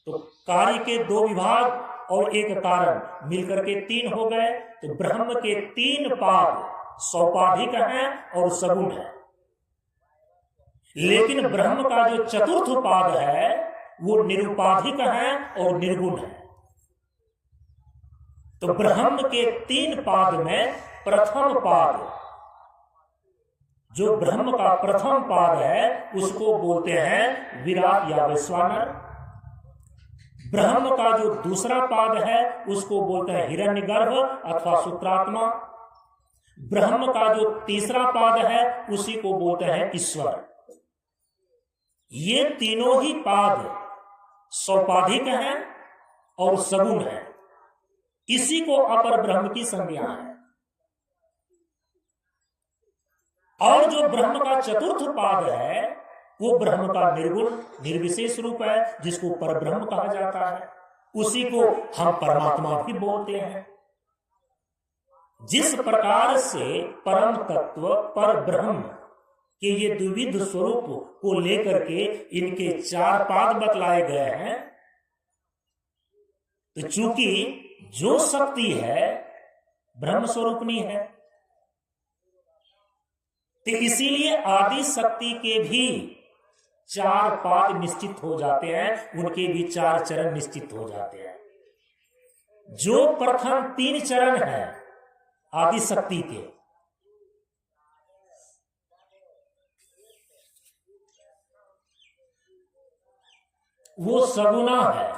तो कार्य के दो विभाग और एक कारण मिलकर के तीन हो गए। तो ब्रह्म के तीन पाद सोपाधिक हैं और सगुण है। लेकिन ब्रह्म का जो चतुर्थ पाद है वो निरुपाधिक है और निर्गुण है। तो ब्रह्म के तीन पाद में प्रथम पाद, जो ब्रह्म का प्रथम पाद है, उसको बोलते हैं विराट या वैश्वानर। ब्रह्म का जो दूसरा पाद है उसको बोलते हैं हिरण्यगर्भ अथवा सूत्रात्मा। ब्रह्म का जो तीसरा पाद है उसी को बोलते हैं ईश्वर। ये तीनों ही पाद सोपाधिक हैं और सगुण है, इसी को अपर ब्रह्म की संज्ञा है। और जो ब्रह्म का चतुर्थ पाद है वो ब्रह्म का निर्गुण निर्विशेष रूप है, जिसको परब्रह्म कहा जाता है। उसी को हम परमात्मा भी बोलते हैं। जिस प्रकार से परम तत्व पर ब्रह्म के ये द्विविध स्वरूप को लेकर के इनके चार पाद बतलाए गए हैं, तो चूंकि जो शक्ति है ब्रह्म स्वरूपनी है, तो इसीलिए आदि शक्ति के भी चार पाद निश्चित हो जाते हैं, उनके भी चार चरण निश्चित हो जाते हैं। जो प्रथम तीन चरण है आदि शक्ति के, वो सगुना है।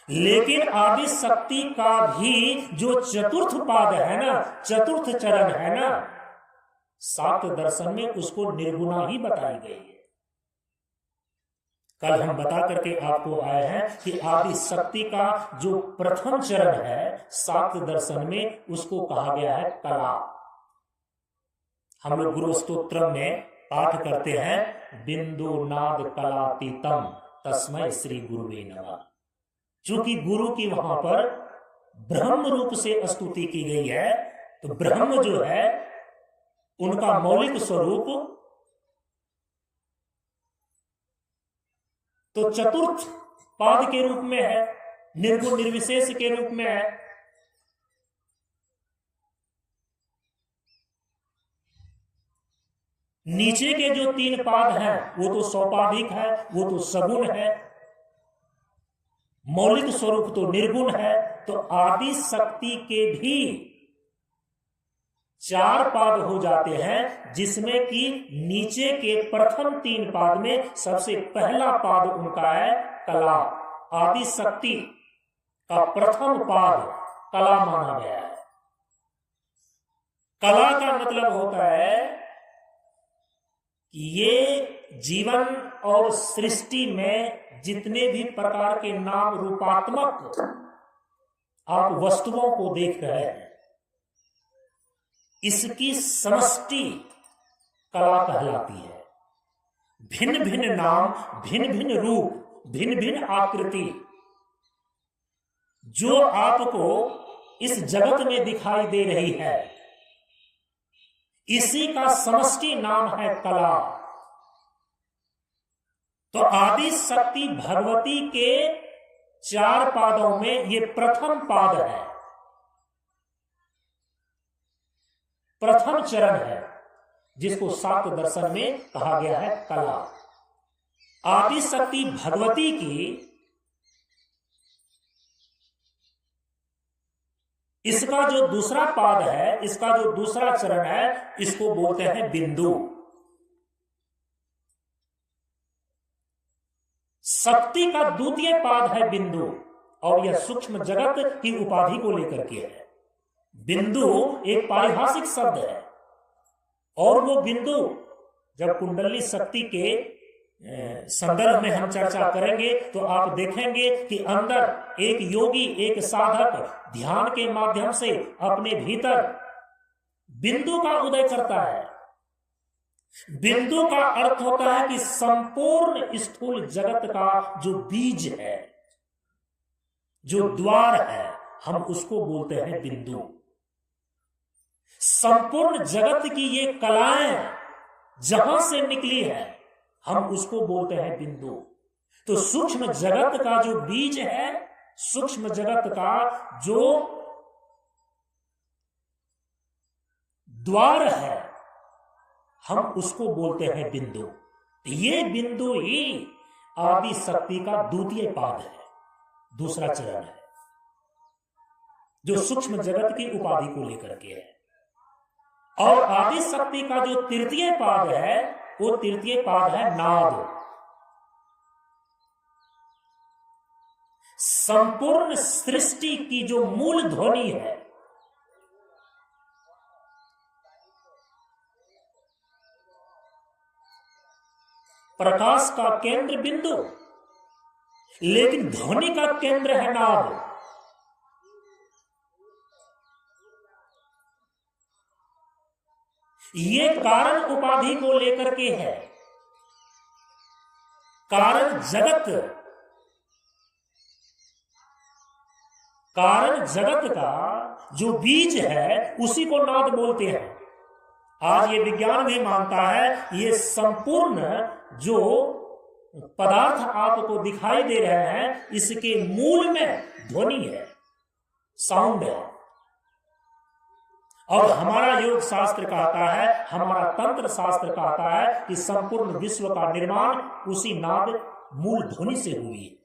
लेकिन आदि शक्ति का भी जो चतुर्थ पाद है ना, चतुर्थ चरण है ना, सात दर्शन में उसको निर्गुणा ही बताई गई है। कल हम बता करके आपको आए हैं कि आदि शक्ति का जो प्रथम चरण है सात दर्शन में, उसको कहा गया है कला। हम लोग गुरु स्तोत्र में पाठ करते हैं, बिंदु नाद कलातीतम तस्मै श्री गुरुवे नमः। चूंकि गुरु की वहां पर ब्रह्म रूप से स्तुति की गई है, तो ब्रह्म जो है उनका मौलिक स्वरूप तो चतुर्थ पाद के रूप में है, निर्गुण निर्विशेष के रूप में है। नीचे के जो तीन पाद हैं वो तो सोपाधिक है, वो तो सगुण है, मौलिक स्वरूप तो निर्गुण है। तो आदि शक्ति के भी चार पाद हो जाते हैं, जिसमें कि नीचे के प्रथम तीन पाद में सबसे पहला पाद उनका है कला। आदि शक्ति का प्रथम पाद कला माना गया है। कला का मतलब होता है कि ये जीवन और सृष्टि में जितने भी प्रकार के नाम रूपात्मक आप वस्तुओं को देख रहे हैं, इसकी समष्टि कला कहलाती है। भिन्न भिन्न नाम, भिन्न भिन्न रूप, भिन्न भिन्न आकृति जो आपको इस जगत में दिखाई दे रही है, इसी का समष्टि नाम है कला। तो आदि शक्ति भगवती के 4 पादों में ये प्रथम पाद है, प्रथम चरण है, जिसको शाक्त दर्शन में कहा गया है कला। आदि शक्ति भगवती की इसका जो दूसरा पाद है, इसका जो दूसरा चरण है, इसको बोलते हैं बिंदु। शक्ति का द्वितीय पाद है बिंदु, और यह सूक्ष्म जगत की उपाधि को लेकर के है। बिंदु एक पारिभाषिक शब्द है, और वो बिंदु जब कुंडली शक्ति के संदर्भ में हम चर्चा करेंगे तो आप देखेंगे कि अंदर एक योगी, एक साधक ध्यान के माध्यम से अपने भीतर बिंदु का उदय करता है। बिंदु का अर्थ होता है कि संपूर्ण स्थूल जगत का जो बीज है, जो द्वार है, हम उसको बोलते हैं बिंदु। संपूर्ण जगत की ये कलाएं जहां से निकली है, हम उसको बोलते हैं बिंदु। तो सूक्ष्म जगत का जो बीज है, सूक्ष्म जगत का जो द्वार है, हम उसको बोलते हैं बिंदु। ये बिंदु ही आदि शक्ति का द्वितीय पाद है, दूसरा चरण है, जो सूक्ष्म जगत की उपाधि को लेकर के है। और आदि शक्ति का जो तृतीय पाद है, वो तृतीय पाद है नाद। संपूर्ण सृष्टि की जो मूल ध्वनि है, प्रकाश का केंद्र बिंदु, लेकिन ध्वनि का केंद्र है नाद। ये कारण उपाधि को लेकर के है। कारण जगत का जो बीज है, उसी को नाद बोलते हैं। आज ये विज्ञान भी मानता है, ये संपूर्ण जो पदार्थ आपको दिखाई दे रहे हैं, इसके मूल में ध्वनि है, साउंड है। और हमारा योग शास्त्र कहता है, हमारा तंत्र शास्त्र कहता है कि संपूर्ण विश्व का निर्माण उसी नाद, मूल ध्वनि से हुई है।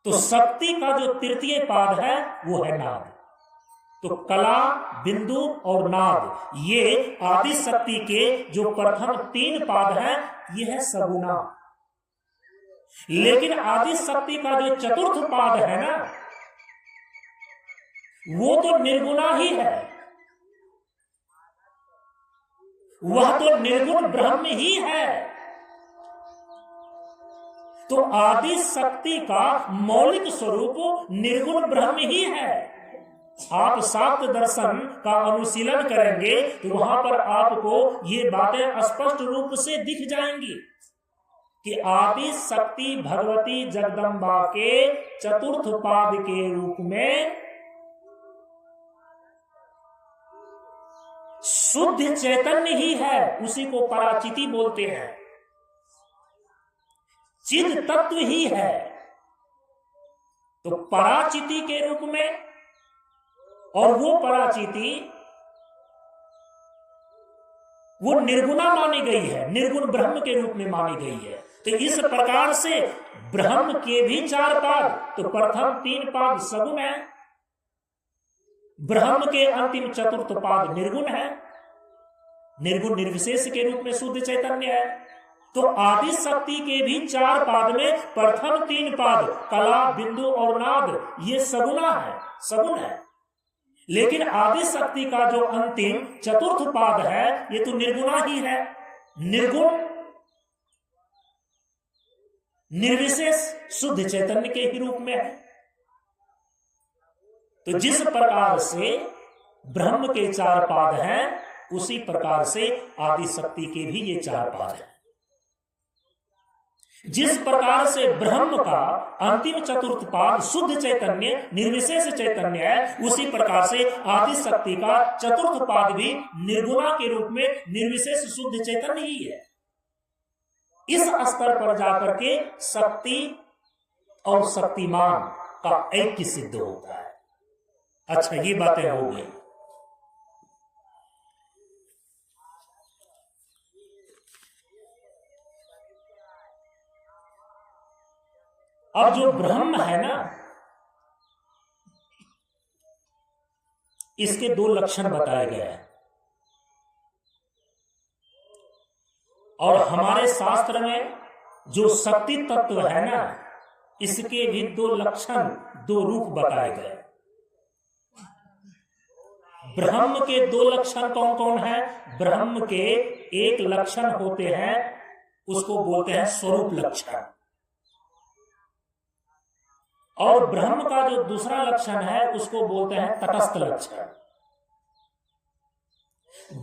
तो शक्ति का जो तृतीय पाद है, वो है नाद। तो कला, बिंदु और नाद, ये आदि शक्ति के जो प्रथम 3 पाद हैं, ये है सगुना। लेकिन आदि शक्ति का जो चतुर्थ पाद है ना, वो तो निर्गुणा ही है। वह तो निर्गुण ब्रह्म ही है। तो आदि शक्ति का मौलिक स्वरूप निर्गुण ब्रह्म ही है। आप शाक्त दर्शन का अनुशीलन करेंगे तो वहां पर आपको ये बातें स्पष्ट रूप से दिख जाएंगी कि आदि शक्ति भगवती जगदम्बा के चतुर्थ पाद के रूप में शुद्ध चैतन्य ही है। उसी को पराचिति बोलते हैं, चिद तत्व ही है। तो पराचिति के रूप में, और वो पराचिति वो निर्गुणा मानी गई है, निर्गुण ब्रह्म के रूप में मानी गई है। तो इस प्रकार से ब्रह्म के भी 4 पाद, तो प्रथम 3 पाद सगुण है, ब्रह्म के अंतिम चतुर्थ पाद निर्गुण है, निर्गुण निर्विशेष के रूप में शुद्ध चैतन्य है। तो आदि शक्ति के भी 4 पाद में प्रथम 3 पाद कला, बिंदु और नाद, ये सगुना है, सगुण है। लेकिन आदि शक्ति का जो अंतिम चतुर्थ पाद है, ये तो निर्गुणा ही है, निर्गुण निर्विशेष शुद्ध चैतन्य के ही रूप में है। तो जिस प्रकार से ब्रह्म के 4 पाद हैं, उसी प्रकार से आदि शक्ति के भी ये 4 पाद हैं। जिस प्रकार से ब्रह्म का अंतिम चतुर्थ पाद शुद्ध चैतन्य निर्विशेष चैतन्य है, उसी प्रकार से आदि शक्ति का चतुर्थ पाद भी निर्गुणा के रूप में निर्विशेष शुद्ध चैतन्य ही है। इस स्तर पर जाकर के शक्ति और शक्तिमान का ऐक्य सिद्ध होता है। अच्छा, ये बातें हो गई। अब जो ब्रह्म है ना, इसके 2 लक्षण बताए गए हैं, और हमारे शास्त्र में जो शक्ति तत्व है ना, इसके भी 2 लक्षण, 2 रूप बताए गए। ब्रह्म के 2 लक्षण कौन कौन है? ब्रह्म के एक लक्षण होते हैं, उसको बोलते हैं स्वरूप लक्षण, और ब्रह्म का जो दूसरा लक्षण है उसको बोलते हैं तटस्थ लक्षण।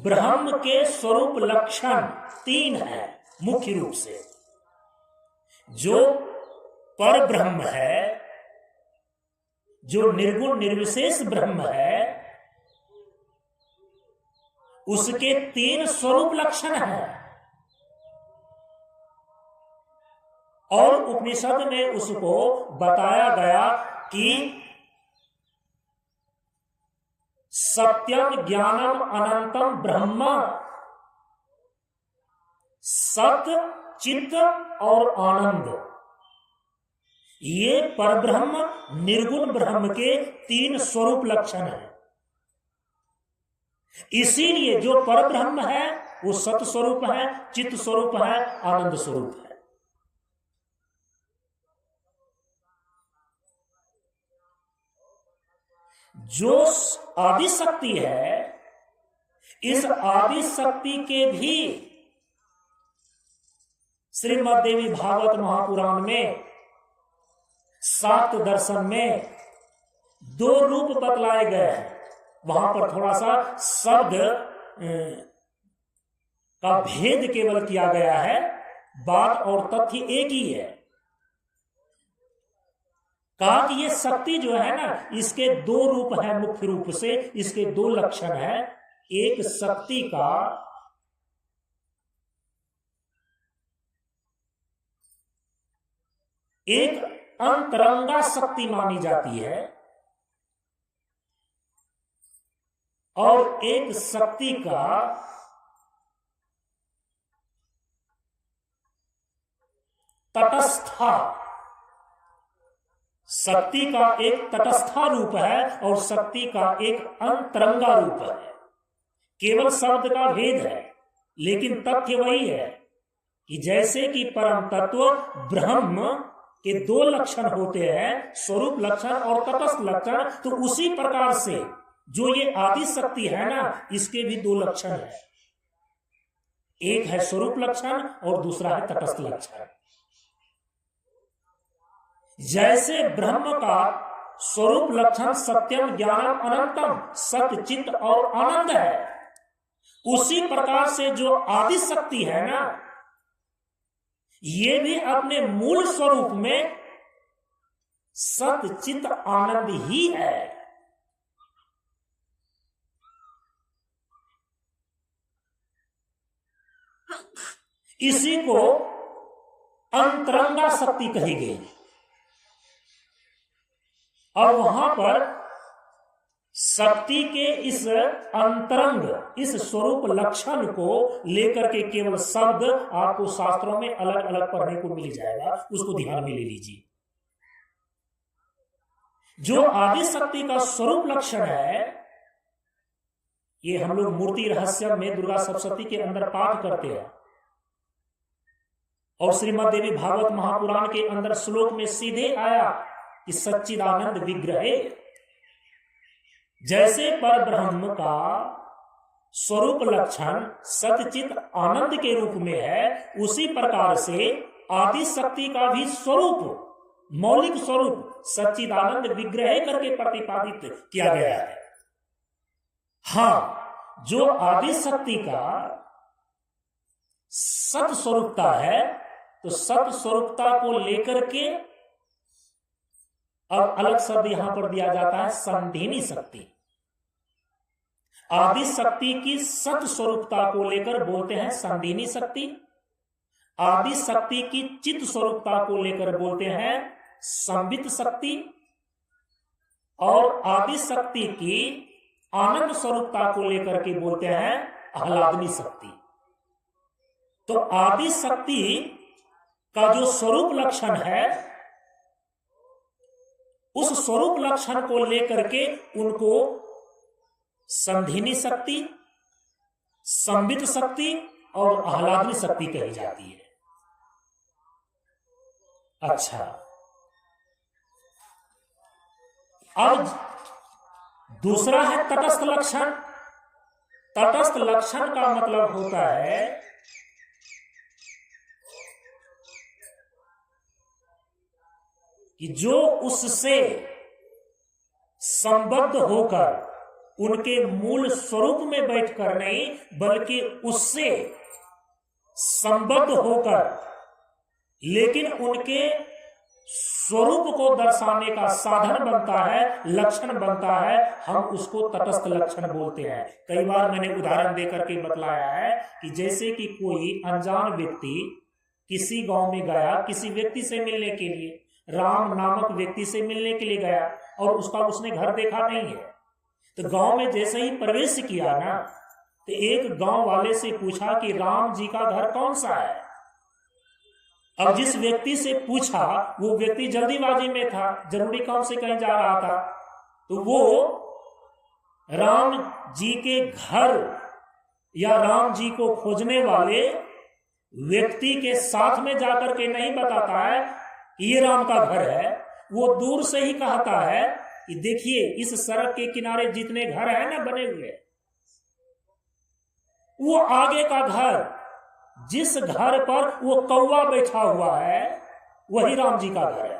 ब्रह्म के स्वरूप लक्षण 3 हैं मुख्य रूप से। जो पर ब्रह्म है, जो निर्गुण निर्विशेष ब्रह्म है, उसके 3 स्वरूप लक्षण हैं, और उपनिषद में उसको बताया गया कि सत्यम ज्ञानम अनंतम ब्रह्म, सत चित्त और आनंद, ये परब्रह्म निर्गुण ब्रह्म के 3 स्वरूप लक्षण हैं। इसीलिए जो परब्रह्म है वो सत स्वरूप है, चित्त स्वरूप है, आनंद स्वरूप है। जो आदि शक्ति है, इस आदि शक्ति के भी श्रीमद् देवी भागवत महापुराण में 7 दर्शन में 2 रूप बतलाए गए हैं। वहां पर थोड़ा सा शब्द का भेद केवल किया गया है, बात और तथ्य एक ही है। कहा कि ये शक्ति जो है ना, इसके 2 रूप है मुख्य रूप से, इसके 2 लक्षण है। एक शक्ति का एक अंतरंगा शक्ति मानी जाती है, और एक शक्ति का तटस्था, शक्ति का एक तटस्था रूप है और शक्ति का एक अंतरंगा रूप है। केवल शब्द का भेद है, लेकिन तथ्य वही है कि जैसे कि परम तत्व ब्रह्म के 2 लक्षण होते हैं, स्वरूप लक्षण और तटस्थ लक्षण, तो उसी प्रकार से जो ये आदि शक्ति है ना, इसके भी 2 लक्षण है। एक है स्वरूप लक्षण और दूसरा है तटस्थ लक्षण। जैसे ब्रह्म का स्वरूप लक्षण सत्यम ज्ञानम अनंतम, सत्य चित्त और आनंद है, उसी प्रकार से जो आदि शक्ति है ना, ये भी अपने मूल स्वरूप में सत्य चित्त आनंद ही है। इसी को अंतरंगा शक्ति कही गई। और वहां पर शक्ति के इस अंतरंग, इस स्वरूप लक्षण को लेकर के केवल शब्द आपको शास्त्रों में अलग अलग पढ़ने को मिल जाएगा, उसको ध्यान में ले लीजिए। जो आदि शक्ति का स्वरूप लक्षण है, ये हम लोग मूर्ति रहस्य में दुर्गा सप्तशती के अंदर पाठ करते हैं, और श्रीमद् देवी भागवत महापुराण के अंदर श्लोक में सीधे आया कि सच्चिदानंद विग्रहे। जैसे पर ब्रह्म का स्वरूप लक्षण सतचित आनंद के रूप में है, उसी प्रकार से आदि शक्ति का भी स्वरूप, मौलिक स्वरूप सच्चिदानंद विग्रह करके प्रतिपादित किया गया है। हाँ, जो आदि शक्ति का सत स्वरूपता है, तो सत स्वरूपता को लेकर के अब अलग शब्द यहां पर दिया जाता है संधिनी शक्ति। आदि शक्ति की सत स्वरूपता को लेकर बोलते हैं संधिनी शक्ति। आदि शक्ति की चित स्वरूपता को लेकर बोलते हैं संवित शक्ति। और आदि शक्ति की आनंद स्वरूपता को लेकर के बोलते हैं आह्लादनी शक्ति। तो आदि शक्ति का जो स्वरूप लक्षण है, उस स्वरूप लक्षण को लेकर के उनको संधिनी शक्ति, संवित शक्ति और आह्लादनी शक्ति कही जाती है। अच्छा, अब दूसरा है तटस्थ लक्षण। तटस्थ लक्षण का मतलब होता है कि जो उससे संबद्ध होकर उनके मूल स्वरूप में बैठकर नहीं, बल्कि उससे संबद्ध होकर लेकिन उनके स्वरूप को दर्शाने का साधन बनता है, लक्षण बनता है, हम उसको तटस्थ लक्षण बोलते हैं। कई बार मैंने उदाहरण देकर के बतलाया है कि जैसे कि कोई अनजान व्यक्ति किसी गांव में गया किसी व्यक्ति से मिलने के लिए, राम नामक व्यक्ति से मिलने के लिए गया और उसने घर देखा नहीं है। तो गांव में जैसे ही प्रवेश किया ना, तो एक गांव वाले से पूछा कि राम जी का घर कौन सा है। अब जिस व्यक्ति से पूछा वो व्यक्ति जल्दीबाजी में था, जरूरी काम से कहीं जा रहा था, तो वो राम जी के घर या राम जी को खोजने वाले व्यक्ति के साथ में जाकर के नहीं बताता है कि ये राम का घर है। वो दूर से ही कहता है कि देखिए इस सड़क के किनारे जितने घर हैं ना बने हुए, वो आगे का घर, जिस घर पर वो कौवा बैठा हुआ है वही राम जी का घर है।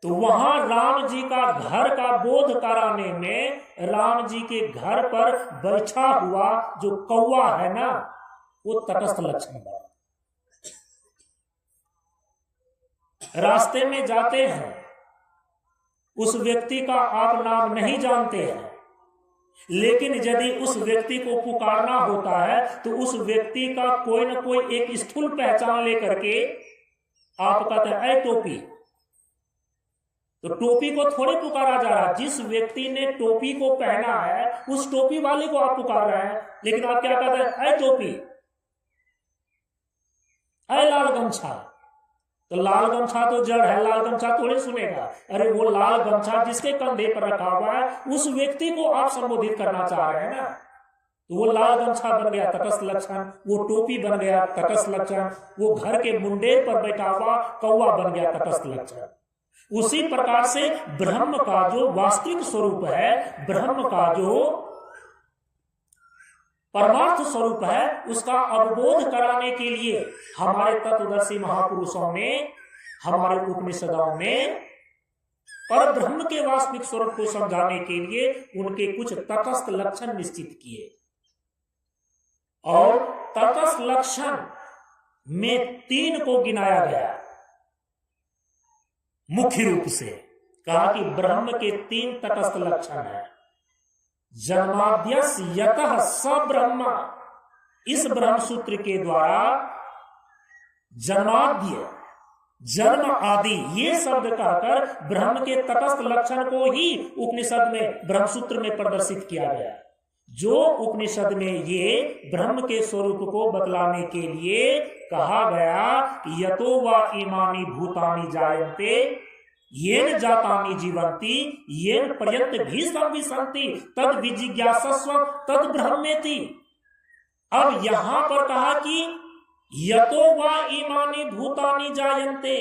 तो वहां राम जी का घर का बोध कराने में राम जी के घर पर बैठा हुआ जो कौवा है ना, वो तटस्थ लक्षण है। रास्ते में जाते हैं, उस व्यक्ति का आप नाम नहीं जानते हैं, लेकिन यदि उस व्यक्ति को पुकारना होता है तो उस व्यक्ति का कोई ना कोई एक स्थूल पहचान लेकर के आप कहते हैं ऐ टोपी। तो टोपी को थोड़े पुकारा जा रहा है, जिस व्यक्ति ने टोपी को पहना है उस टोपी वाले को आप पुकार रहे हैं, लेकिन आप क्या कहते हैं ऐ टोपी, ऐ लाल गमछा। तो लाल गमछा तो जड़ है, लाल गमछा थोड़े सुनेगा। अरे वो लाल गमछा जिसके कंधे पर रखा हुआ है उस व्यक्ति को आप संबोधित करना चाह रहे हैं ना, तो वो लाल गमछा बन गया तटस्थ लक्षण, वो टोपी बन गया तटस्थ लक्षण, वो घर के मुंडेर पर बैठा हुआ कौवा बन गया तटस्थ लक्षण। उसी प्रकार से ब्रह्म का जो वास्तविक स्वरूप है, ब्रह्म का जो परमार्थ स्वरूप है, उसका अवबोध कराने के लिए हमारे तत्वदर्शी महापुरुषों ने, हमारे उपनिषदों ने पर ब्रह्म के वास्तविक स्वरूप को समझाने के लिए उनके कुछ तटस्थ लक्षण निश्चित किए। और तटस्थ लक्षण में 3 को गिनाया गया। मुख्य रूप से कहा कि ब्रह्म के 3 तटस्थ लक्षण है। जन्माद्यस यतः स ब्रह्मा, इस ब्रह्म सूत्र के द्वारा जन्माद्य, जन्म आदि ये शब्द कहकर ब्रह्म के तटस्थ लक्षण को ही उपनिषद में ब्रह्म सूत्र में प्रदर्शित किया गया। जो उपनिषद में ये ब्रह्म के स्वरूप को बतलाने के लिए कहा गया कि यतो वा इमानि भूतानि जायन्ते येन जातानि जीवन्ति येन पर्यन्त भी संविशन्ति तद विजिज्ञासस्व तद ब्रह्मेति। अब यहां पर कहा कि यतो वा इमानि भूतानि जायन्ते,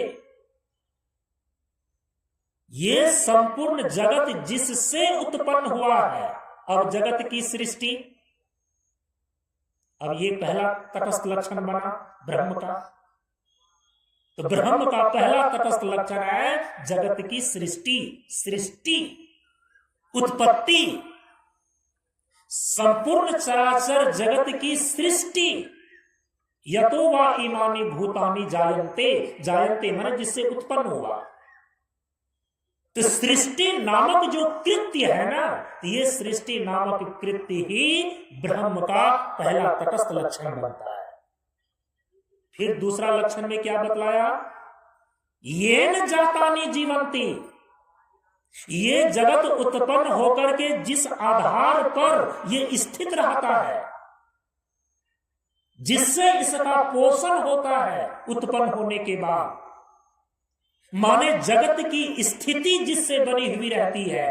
ये संपूर्ण जगत जिससे उत्पन्न हुआ है। अब जगत की सृष्टि, अब ये पहला तटस्थ लक्षण बना ब्रह्म का। तो ब्रह्म का पहला तटस्थ लक्षण है जगत की सृष्टि, सृष्टि उत्पत्ति। संपूर्ण चराचर जगत की सृष्टि, यतो वा इमानि भूतानि जायन्ते, जायन्ते माने जिससे उत्पन्न हुआ। तो सृष्टि नामक जो कृत्य है ना, ये सृष्टि नामक कृत्य ही ब्रह्म का पहला तटस्थ लक्षण बनता है। फिर दूसरा लक्षण में क्या बतलाया? येन जातानि जीवन्ति, ये जगत उत्पन्न होकर के जिस आधार पर ये स्थित रहता है, जिससे इसका पोषण होता है उत्पन्न होने के बाद, माने जगत की स्थिति जिससे बनी हुई रहती है,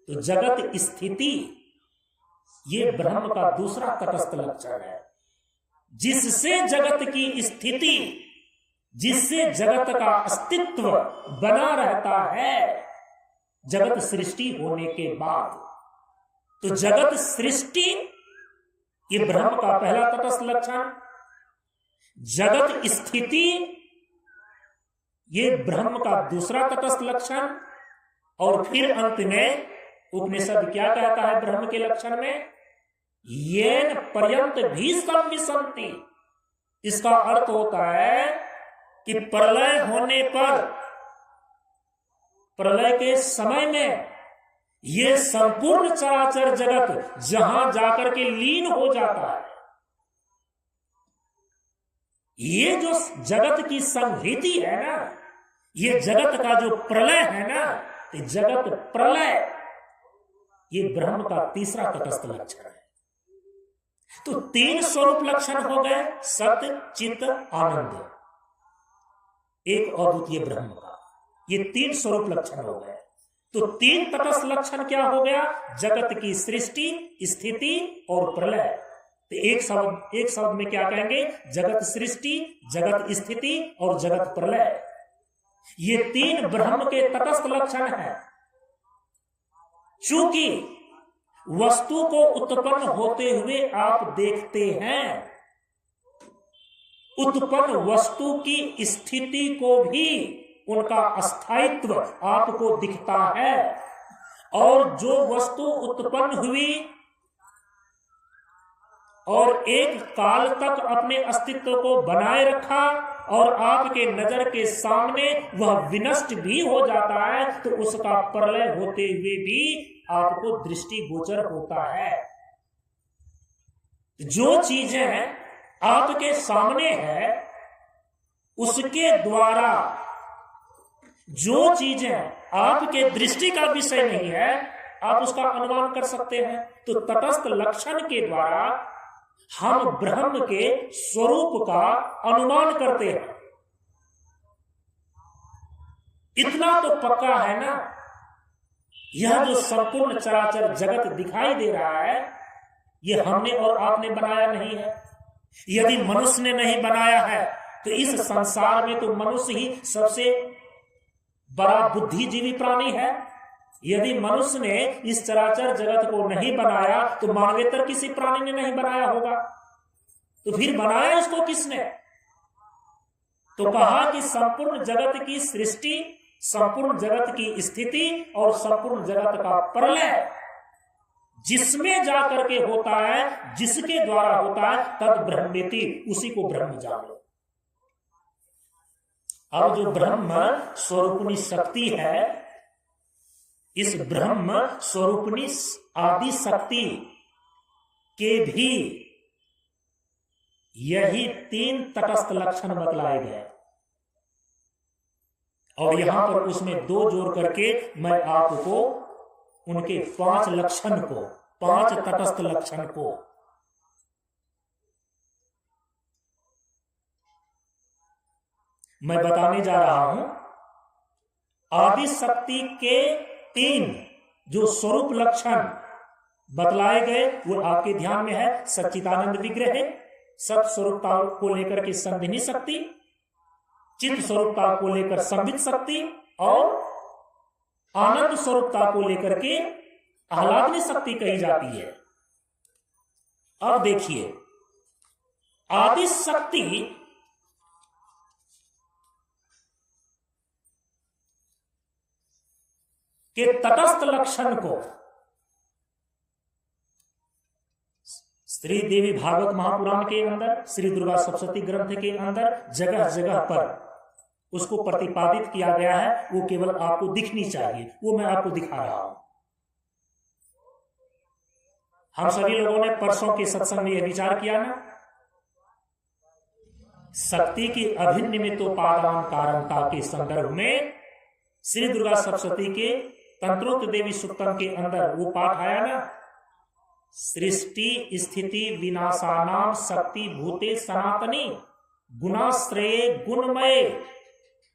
तो जगत स्थिति ये ब्रह्म का दूसरा तटस्थ लक्षण है। जिससे जगत की स्थिति, जिससे जगत का अस्तित्व बना रहता है जगत सृष्टि होने के बाद, तो जगत सृष्टि ये ब्रह्म का पहला तटस्थ लक्षण, जगत स्थिति ये ब्रह्म का दूसरा तटस्थ लक्षण, और फिर अंत में उपनिषद क्या कहता है ब्रह्म के लक्षण में? येन पर्यंत भी संविशन्ति। इसका अर्थ होता है कि प्रलय होने पर, प्रलय के समय में ये संपूर्ण चराचर जगत जहां जाकर के लीन हो जाता है, ये जो जगत की संहति है ना, ये जगत का जो प्रलय है ना, ये जगत प्रलय ये ब्रह्म का तीसरा तटस्थ लक्षण है। तो तीन स्वरूप लक्षण हो गए, सत्य, चित्त, आनंद, एक अद्वितीय ब्रह्म का, ये तीन स्वरूप लक्षण हो गए। तो तीन तटस्थ लक्षण क्या हो गया? जगत की सृष्टि, स्थिति और प्रलय। तो एक शब्द में क्या कहेंगे? जगत सृष्टि, जगत स्थिति और जगत प्रलय। ये तीन ब्रह्म के तटस्थ लक्षण हैं। चूंकि वस्तु को उत्पन्न होते हुए आप देखते हैं, उत्पन्न वस्तु की स्थिति को भी उनका अस्थायित्व आपको दिखता है, और जो वस्तु उत्पन्न हुई और एक काल तक अपने अस्तित्व को बनाए रखा और आपके नजर के सामने वह विनष्ट भी हो जाता है, तो उसका प्रलय होते हुए भी आपको दृष्टिगोचर होता है। जो चीजें आपके सामने है, उसके द्वारा जो चीजें आपके दृष्टि का विषय नहीं है, आप उसका अनुमान कर सकते हैं। तो तटस्थ लक्षण के द्वारा हम ब्रह्म के स्वरूप का अनुमान करते हैं। इतना तो पक्का है ना, यह जो संपूर्ण चराचर जगत दिखाई दे रहा है, यह हमने और आपने बनाया नहीं है। यदि मनुष्य ने नहीं बनाया है, तो इस संसार में तो मनुष्य ही सबसे बड़ा बुद्धिजीवी प्राणी है। यदि मनुष्य ने इस चराचर जगत को नहीं बनाया, तो मानवेतर किसी प्राणी ने नहीं बनाया होगा। तो फिर बनाया इसको किसने? तो कहा कि संपूर्ण जगत की सृष्टि, संपूर्ण जगत की स्थिति और संपूर्ण जगत का प्रलय जिसमें जाकर के होता है, जिसके द्वारा होता है, तद ब्रह्मेति, उसी को ब्रह्म जान लो। अब जो ब्रह्म स्वरूपनी शक्ति है, इस ब्रह्म स्वरूपनी आदि शक्ति के भी यही तीन तटस्थ लक्षण बतलाए गए, और यहां पर उसमें दो जोड़ करके मैं आपको उनके पांच लक्षण को, पांच तटस्थ लक्षण को मैं बताने जा रहा हूं। आदि शक्ति के तीन जो स्वरूप लक्षण बतलाए गए वो आपके ध्यान में है। सच्चिदानंद विग्रह, सत स्वरूपता को लेकर के संधिनी शक्ति, चित्त स्वरूपता को लेकर संवित शक्ति, और आनंद स्वरूपता को लेकर के आह्लादनी शक्ति कही जाती है। अब देखिए, आदि शक्ति के तटस्थ लक्षण को श्री देवी भागवत महापुराण के अंदर, श्री दुर्गा सप्तशती ग्रंथ के अंदर जगह जगह पर उसको प्रतिपादित किया गया है। वो केवल आपको दिखनी चाहिए, वो मैं आपको दिखा रहा हूं। हम सभी लोगों ने परसों के सत्संग में यह विचार किया ना, शक्ति की अभिन्न निमित्तोपादान कारणता के संदर्भ में श्री दुर्गा सप्तशती के तंत्रोक्त देवी सूक्तम के अंदर वो पाठ आया ना, सृष्टि स्थिति विनाशानाम शक्ति भूते सनातनी गुणाश्रये गुणमय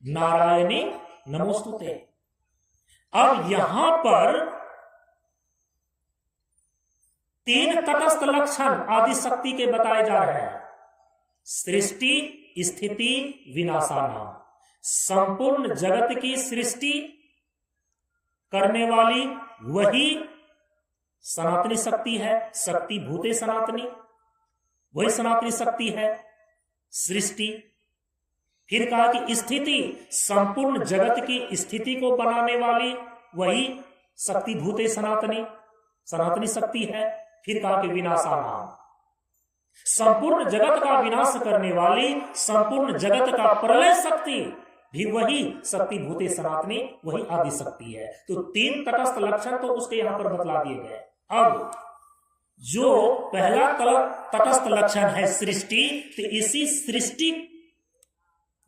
नारायणी नमोस्तुते। अब यहां पर 3 तटस्थ लक्षण आदि शक्ति के बताए जा रहे हैं। सृष्टि स्थिति विनाशानाम, संपूर्ण जगत की सृष्टि करने वाली वही सनातनी शक्ति है। शक्ति भूते सनातनी, वही सनातनी शक्ति है सृष्टि। फिर कहा कि स्थिति, संपूर्ण जगत की स्थिति को बनाने वाली वही शक्ति भूते सनातनी, सनातनी शक्ति है। फिर कहा कि विनाशानाम, संपूर्ण जगत का विनाश करने वाली, संपूर्ण जगत का प्रलय शक्ति भी वही शक्ति भूते सनातनी, वही आदि शक्ति है। तो 3 तटस्थ लक्षण तो उसके यहां पर बतला दिए गए। अब जो पहला तटस्थ लक्षण है सृष्टि, तो इसी सृष्टि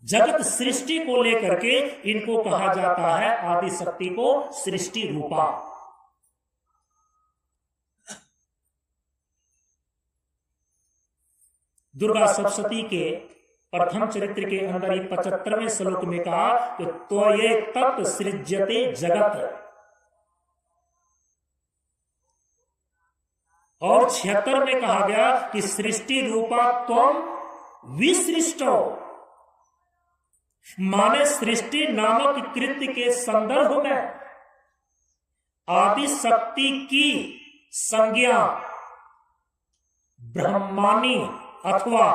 जगत सृष्टि को लेकर के इनको कहा जाता है, आदि शक्ति को सृष्टि रूपा। दुर्गा सप्तशती के प्रथम चरित्र के अंदर 75वें श्लोक में कहा कि त्वये तत् सृज्यते जगत, और 76 में कहा गया कि सृष्टि रूपा त्वम विसृष्टो, माने सृष्टि नामक कृत्य के संदर्भ में आदि शक्ति की संज्ञा ब्रह्मानी अथवा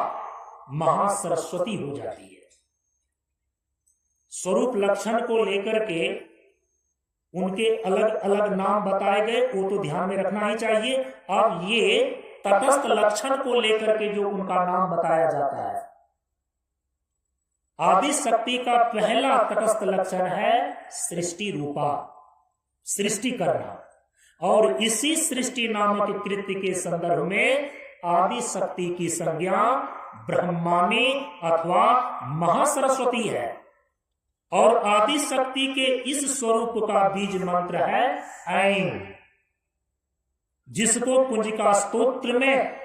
महासरस्वती हो जाती है। स्वरूप लक्षण को लेकर के उनके अलग अलग नाम बताए गए, वो तो ध्यान में रखना ही चाहिए। अब ये तटस्थ लक्षण को लेकर के जो उनका नाम बताया जाता है, आदि शक्ति का पहला तटस्थ लक्षण है सृष्टि रूपा, सृष्टि करना। और इसी सृष्टि नामक कृत्य के संदर्भ में आदि शक्ति की संज्ञा ब्रह्मानी अथवा महासरस्वती है। और आदि शक्ति के इस स्वरूप का बीज मंत्र है ऐं, जिसको कुंजिका स्तोत्र में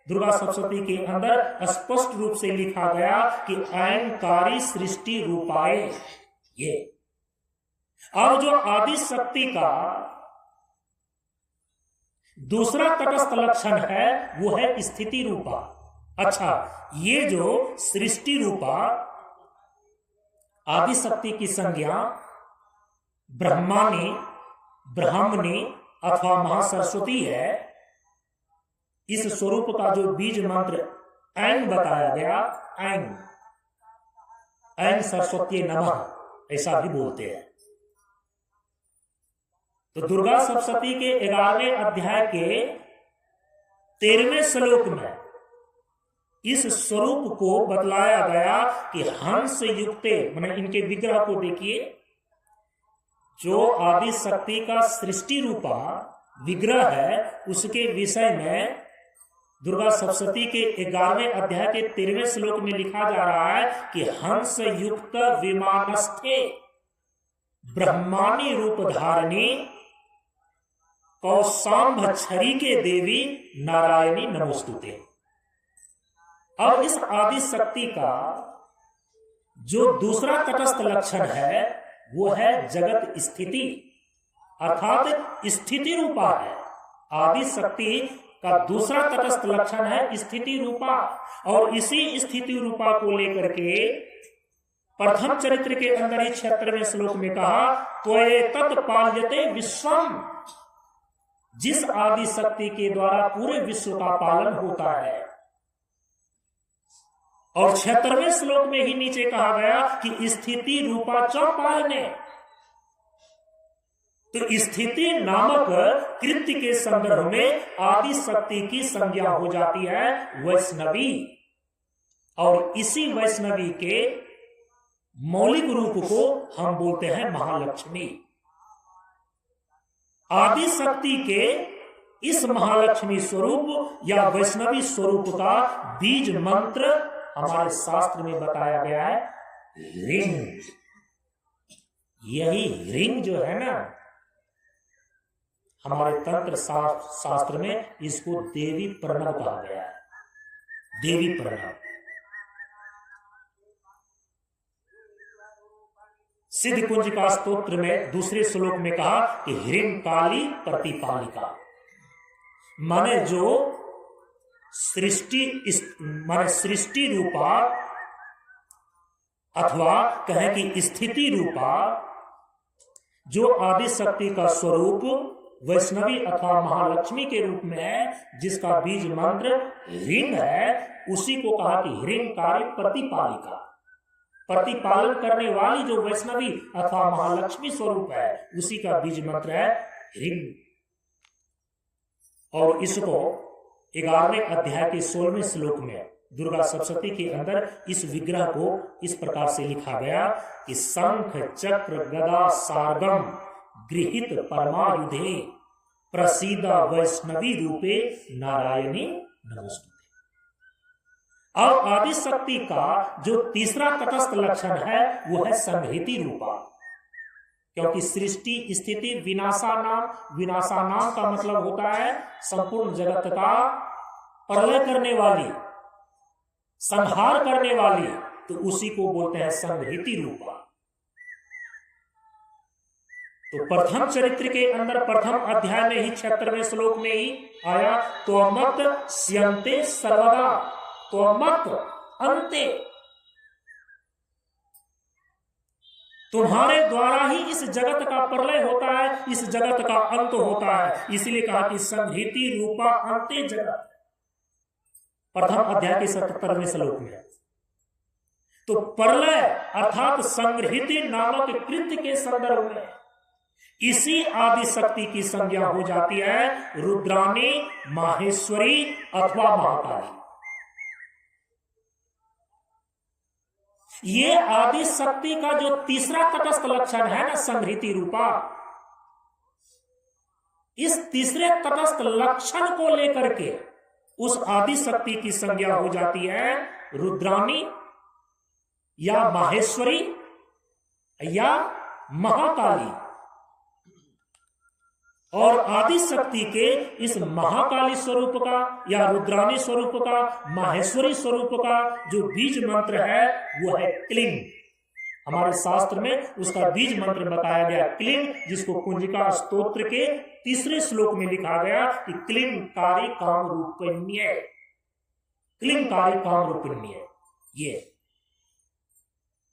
दुर्गा सप्तशती के अंदर स्पष्ट रूप से लिखा गया कि ऐंकारी सृष्टि रूपाए। ये और जो आदि शक्ति का दूसरा तटस्थ लक्षण है वो है स्थिति रूपा। अच्छा, ये जो सृष्टि रूपा आदि शक्ति की संज्ञा ब्रह्मानी, ब्राह्मणी अथवा महासरस्वती है, इस स्वरूप का जो बीज मंत्र ऐं बताया गया, ऐं ऐं सरस्वती नमः, ऐसा भी बोलते हैं। तो दुर्गा सप्तशती के 11वें अध्याय के 13वें श्लोक में इस स्वरूप को बतलाया गया कि हंस युक्ते, माने इनके विग्रह को देखिए, जो आदि शक्ति का सृष्टि रूपा विग्रह है उसके विषय में दुर्गा सप्तशती के 11वें अध्याय के 13वें श्लोक में लिखा जा रहा है कि हंस युक्त विमानस्थे ब्रह्मानी रूप धारणी कौशाम्भ छरी के देवी नारायणी नमोस्तुते। अब इस आदि शक्ति का जो दूसरा तटस्थ लक्षण है वो है जगत स्थिति, अर्थात स्थिति रूपा है। आदि शक्ति का दूसरा तटस्थ लक्षण है स्थिति रूपा। और इसी स्थिति रूपा को लेकर के प्रथम चरित्र के अंदर ही 76वें श्लोक में कहा त्वये तत् पाल्यते विश्वम, जिस आदि शक्ति के द्वारा पूरे विश्व का पालन होता है। और 76वें श्लोक में ही नीचे कहा गया कि स्थिति रूपा च पालने, तो स्थिति नामक कृत्य के संदर्भ में आदि शक्ति की संज्ञा हो जाती है वैष्णवी, और इसी वैष्णवी के मौलिक रूप को हम बोलते हैं महालक्ष्मी। आदि शक्ति के इस महालक्ष्मी स्वरूप या वैष्णवी स्वरूप का बीज मंत्र हमारे शास्त्र में बताया गया है ह्रीं। यही ह्रीं जो है ना, हमारे तंत्र शास्त्र में इसको देवी प्रणव कहा गया है। देवी प्रणव सिद्ध कुंजिका स्तोत्र में दूसरे श्लोक में कहा कि ह्रीं काली प्रतिपालिका, माने जो सृष्टि रूपा अथवा कहें कि स्थिति रूपा जो आदि शक्ति का स्वरूप वैष्णवी अथवा महालक्ष्मी के रूप में है, जिसका बीज मंत्र ह्रीं है, उसी को कहा कि ह्रीं काली प्रतिपालिका, प्रतिपालन करने वाली जो वैष्णवी अथवा महालक्ष्मी स्वरूप है, उसी का बीज मंत्र है ह्रीं। और इसको 11वें अध्याय के 16वें श्लोक में दुर्गा सप्तशती के अंदर इस विग्रह को इस प्रकार से लिखा गया कि शंख चक्र गदा सार्गम गृहीत परमायुधे प्रसीदा वैष्णवी रूपे नारायणी नमोस्तुते। अब आदि शक्ति का जो तीसरा तटस्थ लक्षण है वो है संहृति रूपा, क्योंकि सृष्टि स्थिति विनाशानाम का मतलब होता है संपूर्ण जगत का प्रलय करने वाली, संहार करने वाली, तो उसी को बोलते हैं संहृति रूपा। तो प्रथम चरित्र के अंदर प्रथम अध्याय में ही 76वें श्लोक में ही आया, त्वमत स्यन्ते सर्वदा, त्वमत अन्ते, तुम्हारे द्वारा ही इस जगत का प्रलय होता है, इस जगत का अंत होता है। इसलिए कहा कि संहृति रूपा अंते जगत, प्रथम अध्याय के 77वें श्लोक में। तो प्रलय अर्थात संहृति नामक कृत्य के संदर्भ में इसी आदि शक्ति की संज्ञा हो जाती है रुद्राणी, माहेश्वरी अथवा महाकाली। ये आदि शक्ति का जो तीसरा तटस्थ लक्षण है ना, संहृति रूपा, इस तीसरे तटस्थ लक्षण को लेकर के उस आदि शक्ति की संज्ञा हो जाती है रुद्राणी या माहेश्वरी या महाकाली। और आदि शक्ति के इस महाकाली स्वरूप का या रुद्राणी स्वरूप का, माहेश्वरी स्वरूप का जो बीज मंत्र है वो है क्लीं। हमारे शास्त्र में उसका बीज मंत्र बताया गया क्लीं, जिसको कुंजिका स्तोत्र के तीसरे श्लोक में लिखा गया कि क्लीं कारी काम रूपिण्य, क्लीं कारी काम रूपिण्य। ये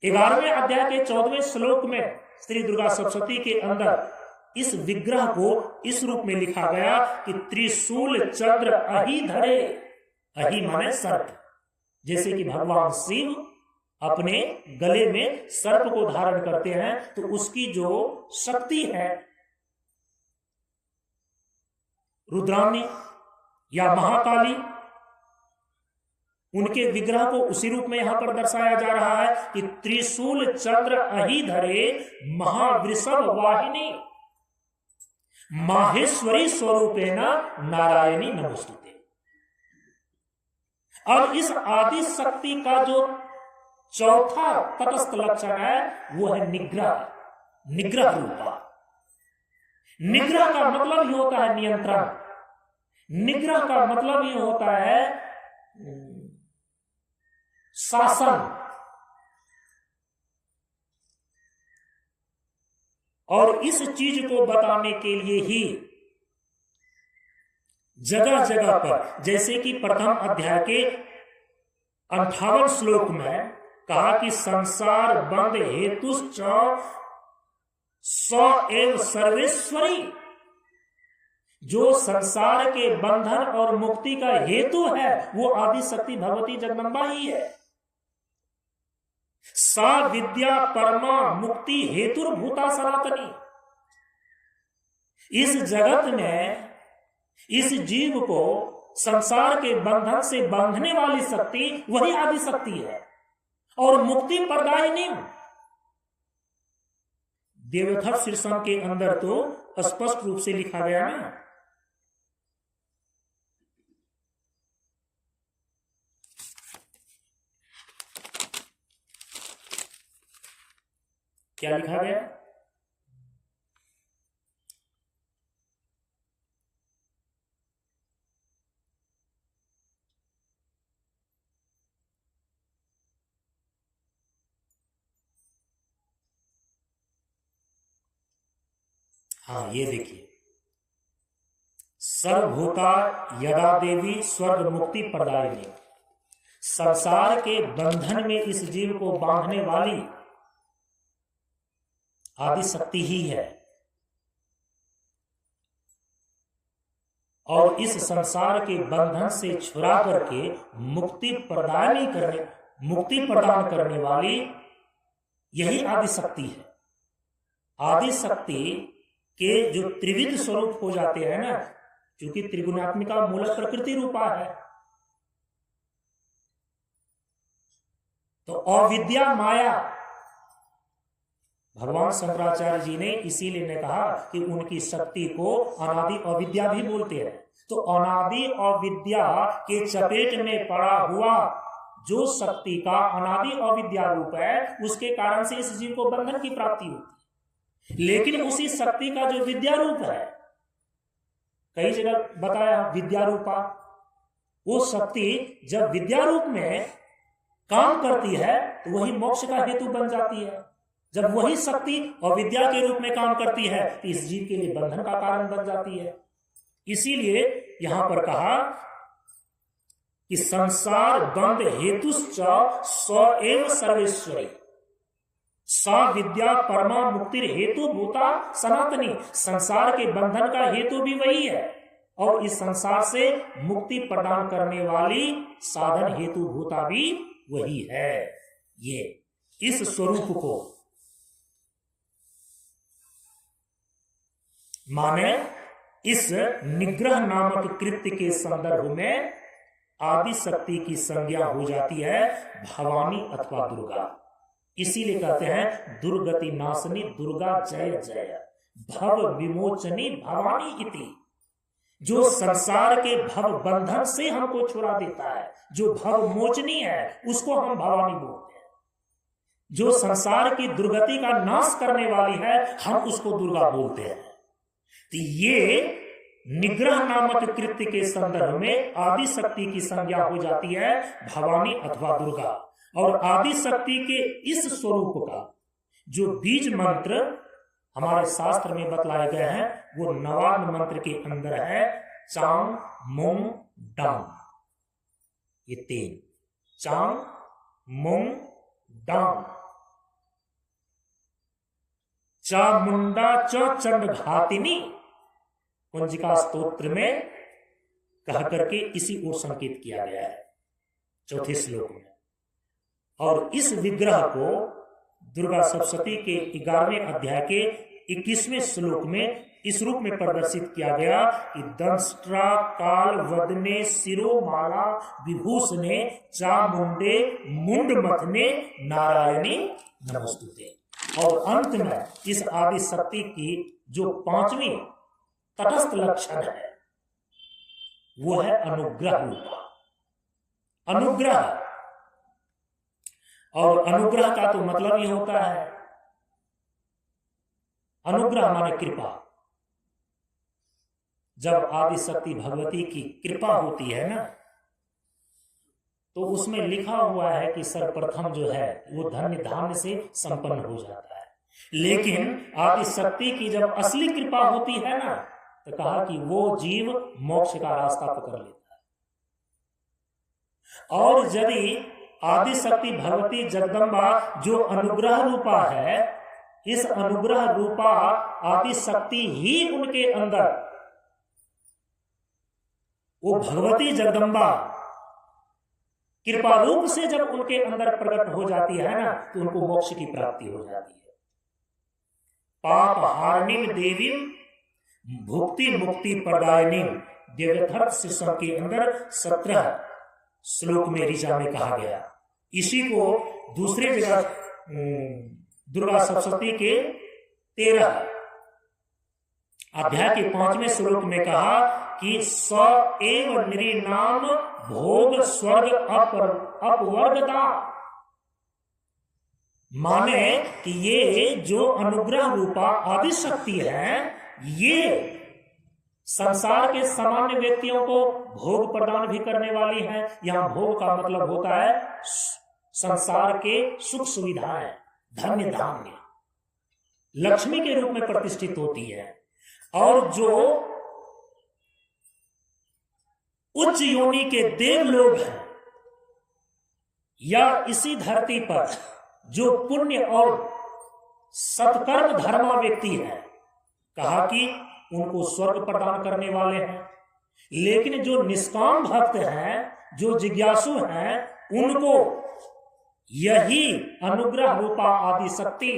11वें अध्याय के 14वें श्लोक में श्री दुर्गा सप्तशती के अंदर इस विग्रह को इस रूप में लिखा गया कि त्रिशूल चंद्र अहि धरे, अहि माने सर्प, जैसे कि भगवान शिव अपने गले में सर्प को धारण करते हैं, तो उसकी जो शक्ति है रुद्राणी या महाकाली, उनके विग्रह को उसी रूप में यहां पर दर्शाया जा रहा है कि त्रिशूल चंद्र अहि धरे महावृषभ वाहिनी माहेश्वरी स्वरूपेण नारायणी नमोस्तुते। अब इस आदि शक्ति का जो चौथा तटस्थ लक्षण है वो है निग्रह, निग्रह रूपा। निग्रह का मतलब ही होता है नियंत्रण, निग्रह का मतलब ही होता है शासन। और इस चीज को बताने के लिए ही जगह जगह पर, जैसे कि प्रथम अध्याय के 58 श्लोक में कहा कि संसार बंध हेतुश्च स एव सर्वेश्वरी, जो संसार के बंधन और मुक्ति का हेतु है वो आदि शक्ति भगवती जगदम्बा ही है। सा विद्या परमा मुक्ति हेतुर्भूता सनातनी, इस जगत में इस जीव को संसार के बंधन से बांधने वाली शक्ति वही आदि शक्ति है और मुक्ति प्रदायिनी। देवोत्थर शीर्षण के अंदर तो स्पष्ट रूप से लिखा गया ना, क्या लिखा गया? हाँ, ये देखिए, सर्वभूता यदा देवी स्वर्ग मुक्ति प्रदायिनी। संसार के बंधन में इस जीव को बांधने वाली आदि शक्ति ही है और इस संसार के बंधन से छुड़ा करके मुक्ति प्रदान करने वाली यही आदि शक्ति है। आदि शक्ति के जो त्रिविध स्वरूप हो जाते हैं ना, क्योंकि त्रिगुणात्मिका मूल प्रकृति रूपा है, तो अविद्या माया, भगवान शंकराचार्य जी ने इसीलिए ने कहा कि उनकी शक्ति को अनादि अविद्या भी बोलते हैं। तो अनादि अविद्या के चपेट में पड़ा हुआ जो शक्ति का अनादि अविद्या रूप है, उसके कारण से इस जीव को बंधन की प्राप्ति होती है। लेकिन उसी शक्ति का जो विद्या रूप है, कई जगह बताया विद्या रूपा, वो शक्ति जब विद्या रूप में काम करती है तो वही मोक्ष का हेतु बन जाती है। जब वही शक्ति अविद्या के रूप में काम करती है तो इस जीव के लिए बंधन का कारण बन जाती है। इसीलिए यहां पर कहा कि संसार बंध हेतुश्च स एव सर्वेश्वरी सा विद्या परमा मुक्ति हेतु भूता सनातनी। संसार के बंधन का हेतु भी वही है और इस संसार से मुक्ति प्रदान करने वाली साधन हेतु भूता भी वही है। ये इस स्वरूप को माने इस निग्रह नामक कृत्य के संदर्भ में आदि शक्ति की संज्ञा हो जाती है भवानी अथवा दुर्गा। इसीलिए कहते हैं दुर्गति नाशनी दुर्गा जय जय भव विमोचनी भवानी इति। जो संसार के भव बंधन से हमको छुड़ा देता है, जो भव मोचनी है, उसको हम भवानी बोलते हैं। जो संसार की दुर्गति का नाश करने वाली है, हम उसको दुर्गा बोलते हैं। तो ये निग्रह नामक कृत्य के संदर्भ में आदि शक्ति की संज्ञा हो जाती है भवानी अथवा दुर्गा। और आदि शक्ति के इस स्वरूप का जो बीज मंत्र हमारे शास्त्र में बतलाए गए हैं वो नवान मंत्र के अंदर है चांग मुंग डांग। ये तीन, चांग मुंग डांग। चामुंडा च चंडघातिनी कुंजिका स्तोत्र में कह करके इसी को संकेत किया गया है चौथे श्लोक में। और इस विग्रह को दुर्गा सप्तशती के 11वें अध्याय के 21वें श्लोक में इस रूप में प्रदर्शित किया गया कि दंष्ट्रा काल वदने शिरोमाला विभूषणे चामुंडे मुंड मथने नारायणी नमस्तुते। और अंत में इस आदि शक्ति की जो 5वीं तटस्थ लक्षण है वो है अनुग्रह रूपा। अनुग्रह, और अनुग्रह का तो मतलब ये होता है, अनुग्रह माने कृपा। जब आदि शक्ति भगवती की कृपा होती है ना, तो उसमें लिखा हुआ है कि सर्वप्रथम जो है वो धन्य धान्य से संपन्न हो जाता है। लेकिन आदि शक्ति की जब असली कृपा होती है ना, तो कहा कि वो जीव मोक्ष का रास्ता पकड़ लेता है। और यदि आदि शक्ति भगवती जगदम्बा जो अनुग्रह रूपा है, इस अनुग्रह रूपा आदि शक्ति ही उनके अंदर, वो भगवती जगदम्बा कृपा रूप से जब उनके अंदर प्रकट हो जाती है ना, तो उनको मोक्ष की प्राप्ति हो जाती है। पाप हारिणी देवी भुक्ति मुक्ति प्रदायिनी देवथर्प शीर्षक के अंदर 17 श्लोक में ऋचा में कहा गया। इसी को दूसरे जगह दुर्गा सप्तशती के 13 अध्याय के 5वें श्लोक में कहा कि स एव नृणाम भोग स्वर्ग अपवर्गदा, माने कि ये जो अनुग्रह रूपा आदि शक्ति है, ये संसार के सामान्य व्यक्तियों को भोग प्रदान भी करने वाली है। यहां भोग का मतलब होता है संसार के सुख सुविधाएं, धन्य धान्य, लक्ष्मी के रूप में प्रतिष्ठित होती है। और जो उच्च योनि के देव लोग हैं या इसी धरती पर जो पुण्य और सत्कर्म धर्मा व्यक्ति है, कहा कि उनको स्वर्ग प्रदान करने वाले हैं। लेकिन जो निष्काम भक्त हैं, जो जिज्ञासु हैं, उनको यही अनुग्रह रूपा आदि शक्ति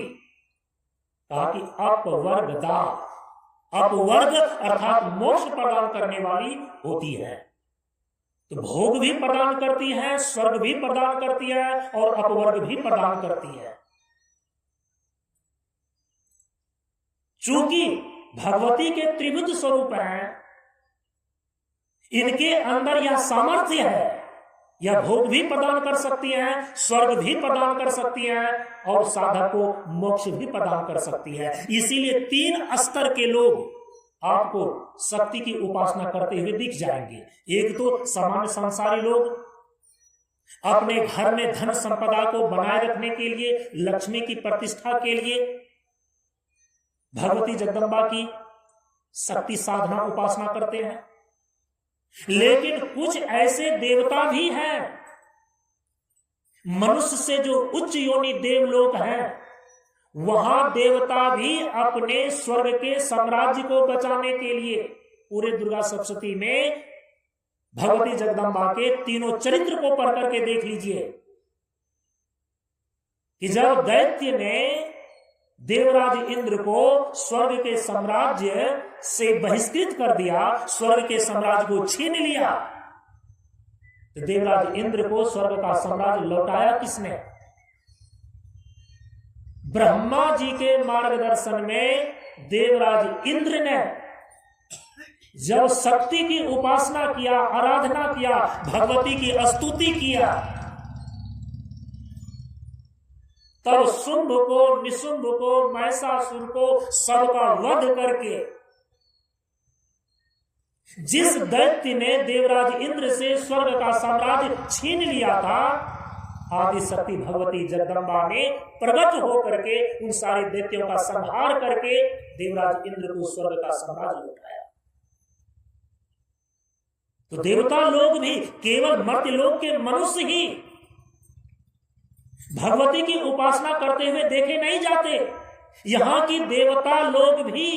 कहा कि अपवर्गदा, अपवर्ग अर्थात मोक्ष प्रदान करने वाली होती है। तो भोग भी प्रदान करती है, स्वर्ग भी प्रदान करती है और अपवर्ग भी प्रदान करती है। चूंकि भगवती के त्रिभुज स्वरूप हैं, इनके अंदर यह सामर्थ्य है, यह भोग भी प्रदान कर सकती हैं, स्वर्ग भी प्रदान कर सकती हैं और साधक को मोक्ष भी प्रदान कर सकती है। इसीलिए 3 स्तर के लोग आपको शक्ति की उपासना करते हुए दिख जाएंगे। एक तो सामान्य संसारी लोग अपने घर में धन संपदा को बनाए रखने के लिए, लक्ष्मी की प्रतिष्ठा के लिए भगवती जगदम्बा की शक्ति साधना उपासना करते हैं। लेकिन कुछ ऐसे देवता भी हैं, मनुष्य से जो उच्च योनि देवलोक हैं, वहां देवता भी अपने स्वर्ग के साम्राज्य को बचाने के लिए पूरे दुर्गा सप्तशती में भगवती जगदम्बा के 3 चरित्र को पढ़ करके देख लीजिए कि जब दैत्य ने देवराज इंद्र को स्वर्ग के साम्राज्य से बहिष्कृत कर दिया, स्वर्ग के साम्राज्य को छीन लिया, तो देवराज इंद्र को स्वर्ग का साम्राज्य लौटाया किसने? ब्रह्मा जी के मार्गदर्शन में देवराज इंद्र ने जब शक्ति की उपासना किया, आराधना किया, भगवती की स्तुति किया, तब शुंभ को, निशुंभ को, महिषासुर को सबका वध करके जिस दैत्य ने देवराज इंद्र से स्वर्ग का साम्राज्य छीन लिया था, आदि शक्ति भगवती जगदम्बा ने प्रकट होकर के उन सारे दैत्यों का संहार करके देवराज इंद्र को स्वर्ग का साम्राज्य लौटाया। तो देवता लोग भी केवल मर्त्य लोक के मनुष्य ही भगवती की उपासना करते हुए देखे नहीं जाते। यहां की देवता लोग भी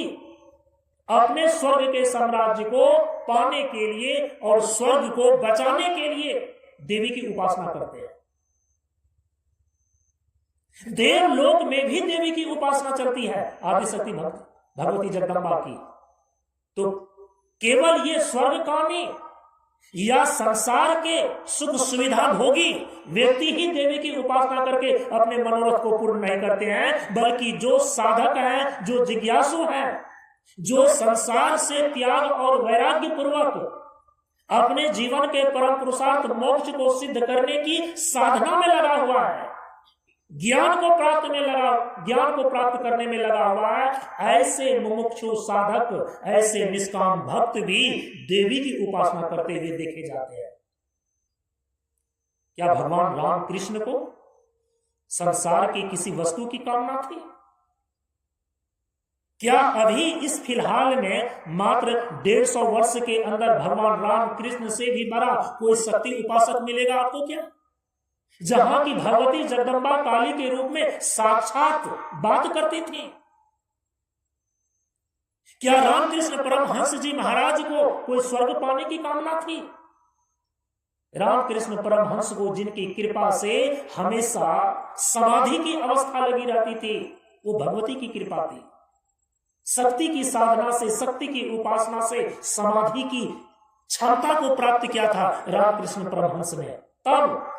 अपने स्वर्ग के साम्राज्य को पाने के लिए और स्वर्ग को बचाने के लिए देवी की उपासना करते हैं। देवलोक में भी देवी की उपासना चलती है, आदिशक्ति भगवती जगदम्बा की। तो केवल ये स्वर्गकामी या संसार के सुख सुविधा भोगी व्यक्ति ही देवी की उपासना करके अपने मनोरथ को पूर्ण नहीं करते हैं, बल्कि जो साधक हैं, जो जिज्ञासु हैं, जो संसार से त्याग और वैराग्य पूर्वक अपने जीवन के परम पुरुषार्थ मोक्ष को सिद्ध करने की साधना में लगा हुआ है, ज्ञान को प्राप्त करने में लगा हुआ है, ऐसे मुमुक्षु साधक, ऐसे निष्काम भक्त भी देवी की उपासना करते हुए देखे जाते हैं। क्या भगवान राम कृष्ण को संसार की किसी वस्तु की कामना थी? क्या अभी इस फिलहाल में मात्र 150 वर्ष के अंदर भगवान राम कृष्ण से भी बड़ा कोई शक्ति उपासक मिलेगा आपको क्या? जहां की भगवती जगदम्बा काली के रूप में साक्षात बात करती थी। क्या रामकृष्ण परमहंस जी महाराज को कोई स्वर्ग पाने की कामना थी? रामकृष्ण परमहंस को जिनकी कृपा से हमेशा समाधि की अवस्था लगी रहती थी, वो भगवती की कृपा थी। शक्ति की साधना से, शक्ति की उपासना से समाधि की क्षमता को प्राप्त किया था रामकृष्ण परमहंस ने। तब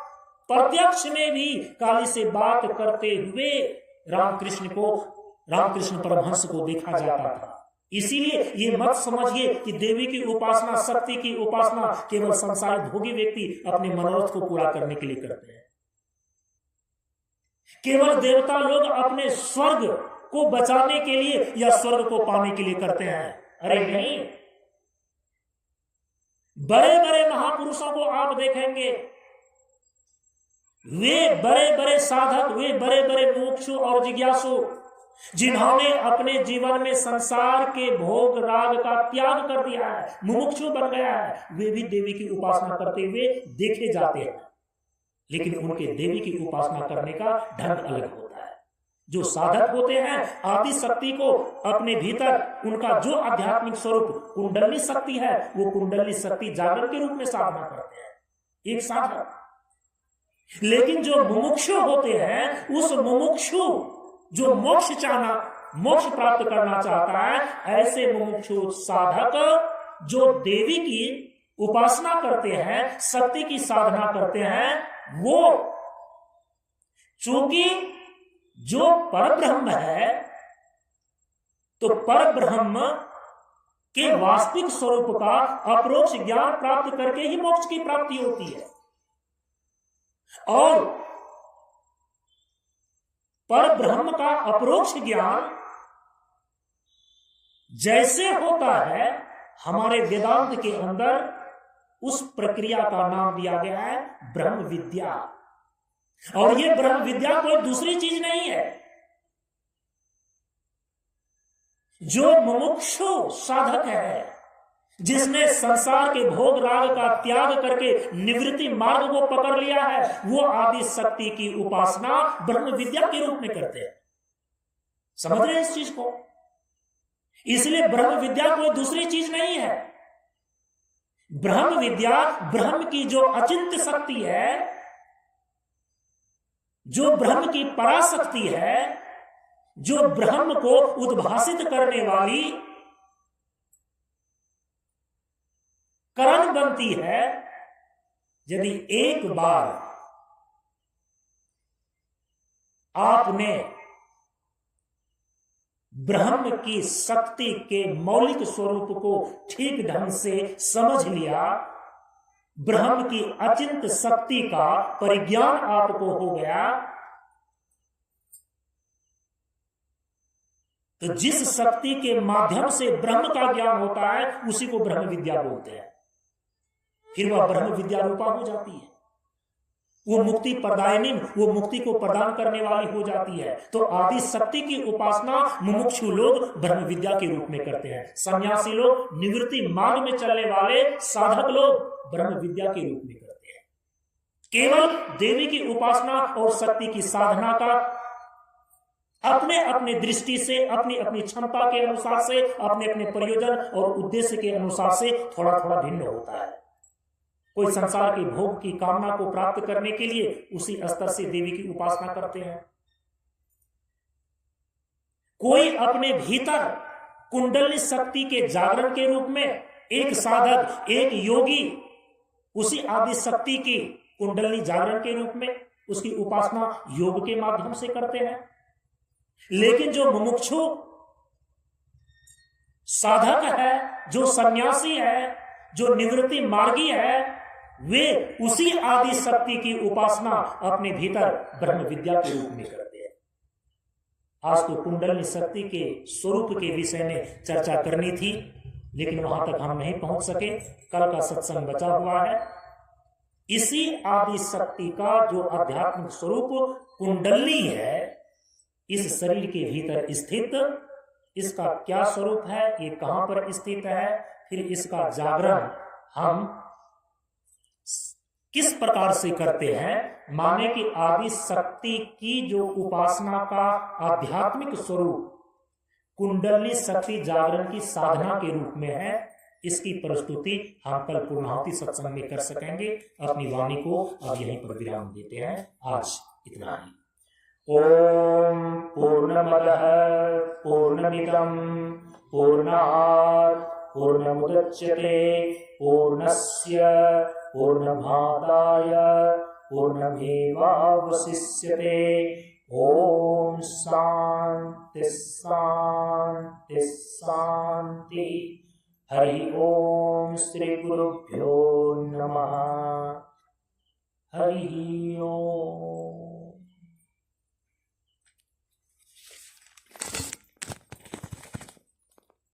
प्रत्यक्ष में भी काली से बात करते हुए रामकृष्ण परमहंस को देखा जाता था। इसीलिए ये मत समझिए कि देवी की उपासना, शक्ति की उपासना केवल संसारिक भोगी व्यक्ति अपने मनोरथ को पूरा करने के लिए करते हैं। केवल देवता लोग अपने स्वर्ग को बचाने के लिए या स्वर्ग को पाने के लिए करते हैं। अरे नहीं, बड़े बड़े महापुरुषों को आप देखेंगे, वे बड़े बड़े साधक, वे बड़े बड़े मुमुक्षु और जिज्ञासु, जिन्होंने अपने जीवन में संसार के भोग राग का त्याग कर दिया है, मुमुक्षु बन गया है, वे भी देवी की उपासना करते हुए देखे जाते हैं। लेकिन उनके देवी की उपासना करने का ढंग अलग होता है। जो साधक होते हैं, आदि शक्ति को अपने भीतर, उनका जो आध्यात्मिक स्वरूप कुंडली शक्ति है, वो कुंडली शक्ति जागरण के रूप में साधना करते हैं, एक साधक। लेकिन जो मुमुक्षु होते हैं, उस मुमुक्षु जो मोक्ष प्राप्त करना चाहता है, ऐसे मुमुक्षु साधक जो देवी की उपासना करते हैं, शक्ति की साधना करते हैं, वो चूंकि जो परब्रह्म है, तो परब्रह्म के वास्तविक स्वरूप का अपरोक्ष ज्ञान प्राप्त करके ही मोक्ष की प्राप्ति होती है। और परब्रह्म का अपरोक्ष ज्ञान जैसे होता है, हमारे वेदांत के अंदर उस प्रक्रिया का नाम दिया गया है ब्रह्म विद्या। और ये ब्रह्म विद्या कोई दूसरी चीज नहीं है। जो मुमुक्षु साधक है, जिसने संसार के भोग राग का त्याग करके निवृत्ति मार्ग को पकड़ लिया है, वो आदि शक्ति की उपासना ब्रह्म विद्या के रूप में करते हैं। समझ रहे हैं इस चीज को? इसलिए ब्रह्म विद्या कोई दूसरी चीज नहीं है। ब्रह्म विद्या ब्रह्म की जो अचिंत्य शक्ति है, जो ब्रह्म की पराशक्ति है, जो ब्रह्म को उद्भासित करने वाली करण बनती है। यदि एक बार आपने ब्रह्म की शक्ति के मौलिक स्वरूप को ठीक ढंग से समझ लिया, ब्रह्म की अचिंत शक्ति का परिज्ञान आपको हो गया, तो जिस शक्ति के माध्यम से ब्रह्म का ज्ञान होता है, उसी को ब्रह्म विद्या बोलते हैं। फिर वह ब्रह्म विद्या रूपा हो जाती है। वो मुक्ति प्रदायिनी, वो मुक्ति को प्रदान करने वाली हो जाती है। तो आदि शक्ति की उपासना मुमुक्षु लोग ब्रह्म विद्या के रूप में करते हैं। सन्यासी लोग, निवृत्ति मार्ग में चलने वाले साधक लोग ब्रह्म विद्या के रूप में करते हैं। केवल देवी की उपासना और शक्ति की साधना का अपने अपने दृष्टि से, अपनी अपनी क्षमता के अनुसार से, अपने अपने प्रयोजन और उद्देश्य के अनुसार से थोड़ा थोड़ा भिन्न होता है। कोई संसार के भोग की कामना को प्राप्त करने के लिए उसी स्तर से देवी की उपासना करते हैं। कोई अपने भीतर कुंडली शक्ति के जागरण के रूप में, एक साधक, एक योगी उसी आदि शक्ति की कुंडली जागरण के रूप में उसकी उपासना योग के माध्यम से करते हैं। लेकिन जो मुमुक्षु साधक है, जो सन्यासी है, जो निवृत्ति मार्गी है, वे उसी आदि शक्ति की उपासना अपने भीतर ब्रह्म विद्या के रूप में करते हैं। आज तो कुंडली शक्ति के स्वरूप के विषय में चर्चा करनी थी, लेकिन वहां तक हम नहीं पहुंच सके। कल का सत्संग बचा हुआ है। इसी आदि शक्ति का जो आध्यात्मिक स्वरूप कुंडली है, इस शरीर के भीतर स्थित, इसका क्या स्वरूप है, ये कहां पर स्थित है, फिर इसका जागरण हम किस प्रकार से करते हैं। माने कि आदि शक्ति की जो उपासना का आध्यात्मिक स्वरूप कुंडली शक्ति जागरण की साधना के रूप में है, इसकी प्रस्तुति हम कल पूर्णाहुति सत्संग में कर सकेंगे। अपनी वाणी को अब यहीं पर विराम देते हैं। आज इतना ही। ओम पूर्णमदः पूर्णमिदं पूर्णात् पूर्णमुदच्यते पूर्णस्य पूर्णमादाय पूर्णमेवावशिष्यते। ओम शांति शांति शांति। हरि ओम श्री गुरुभ्यो नमः। हरि ओम।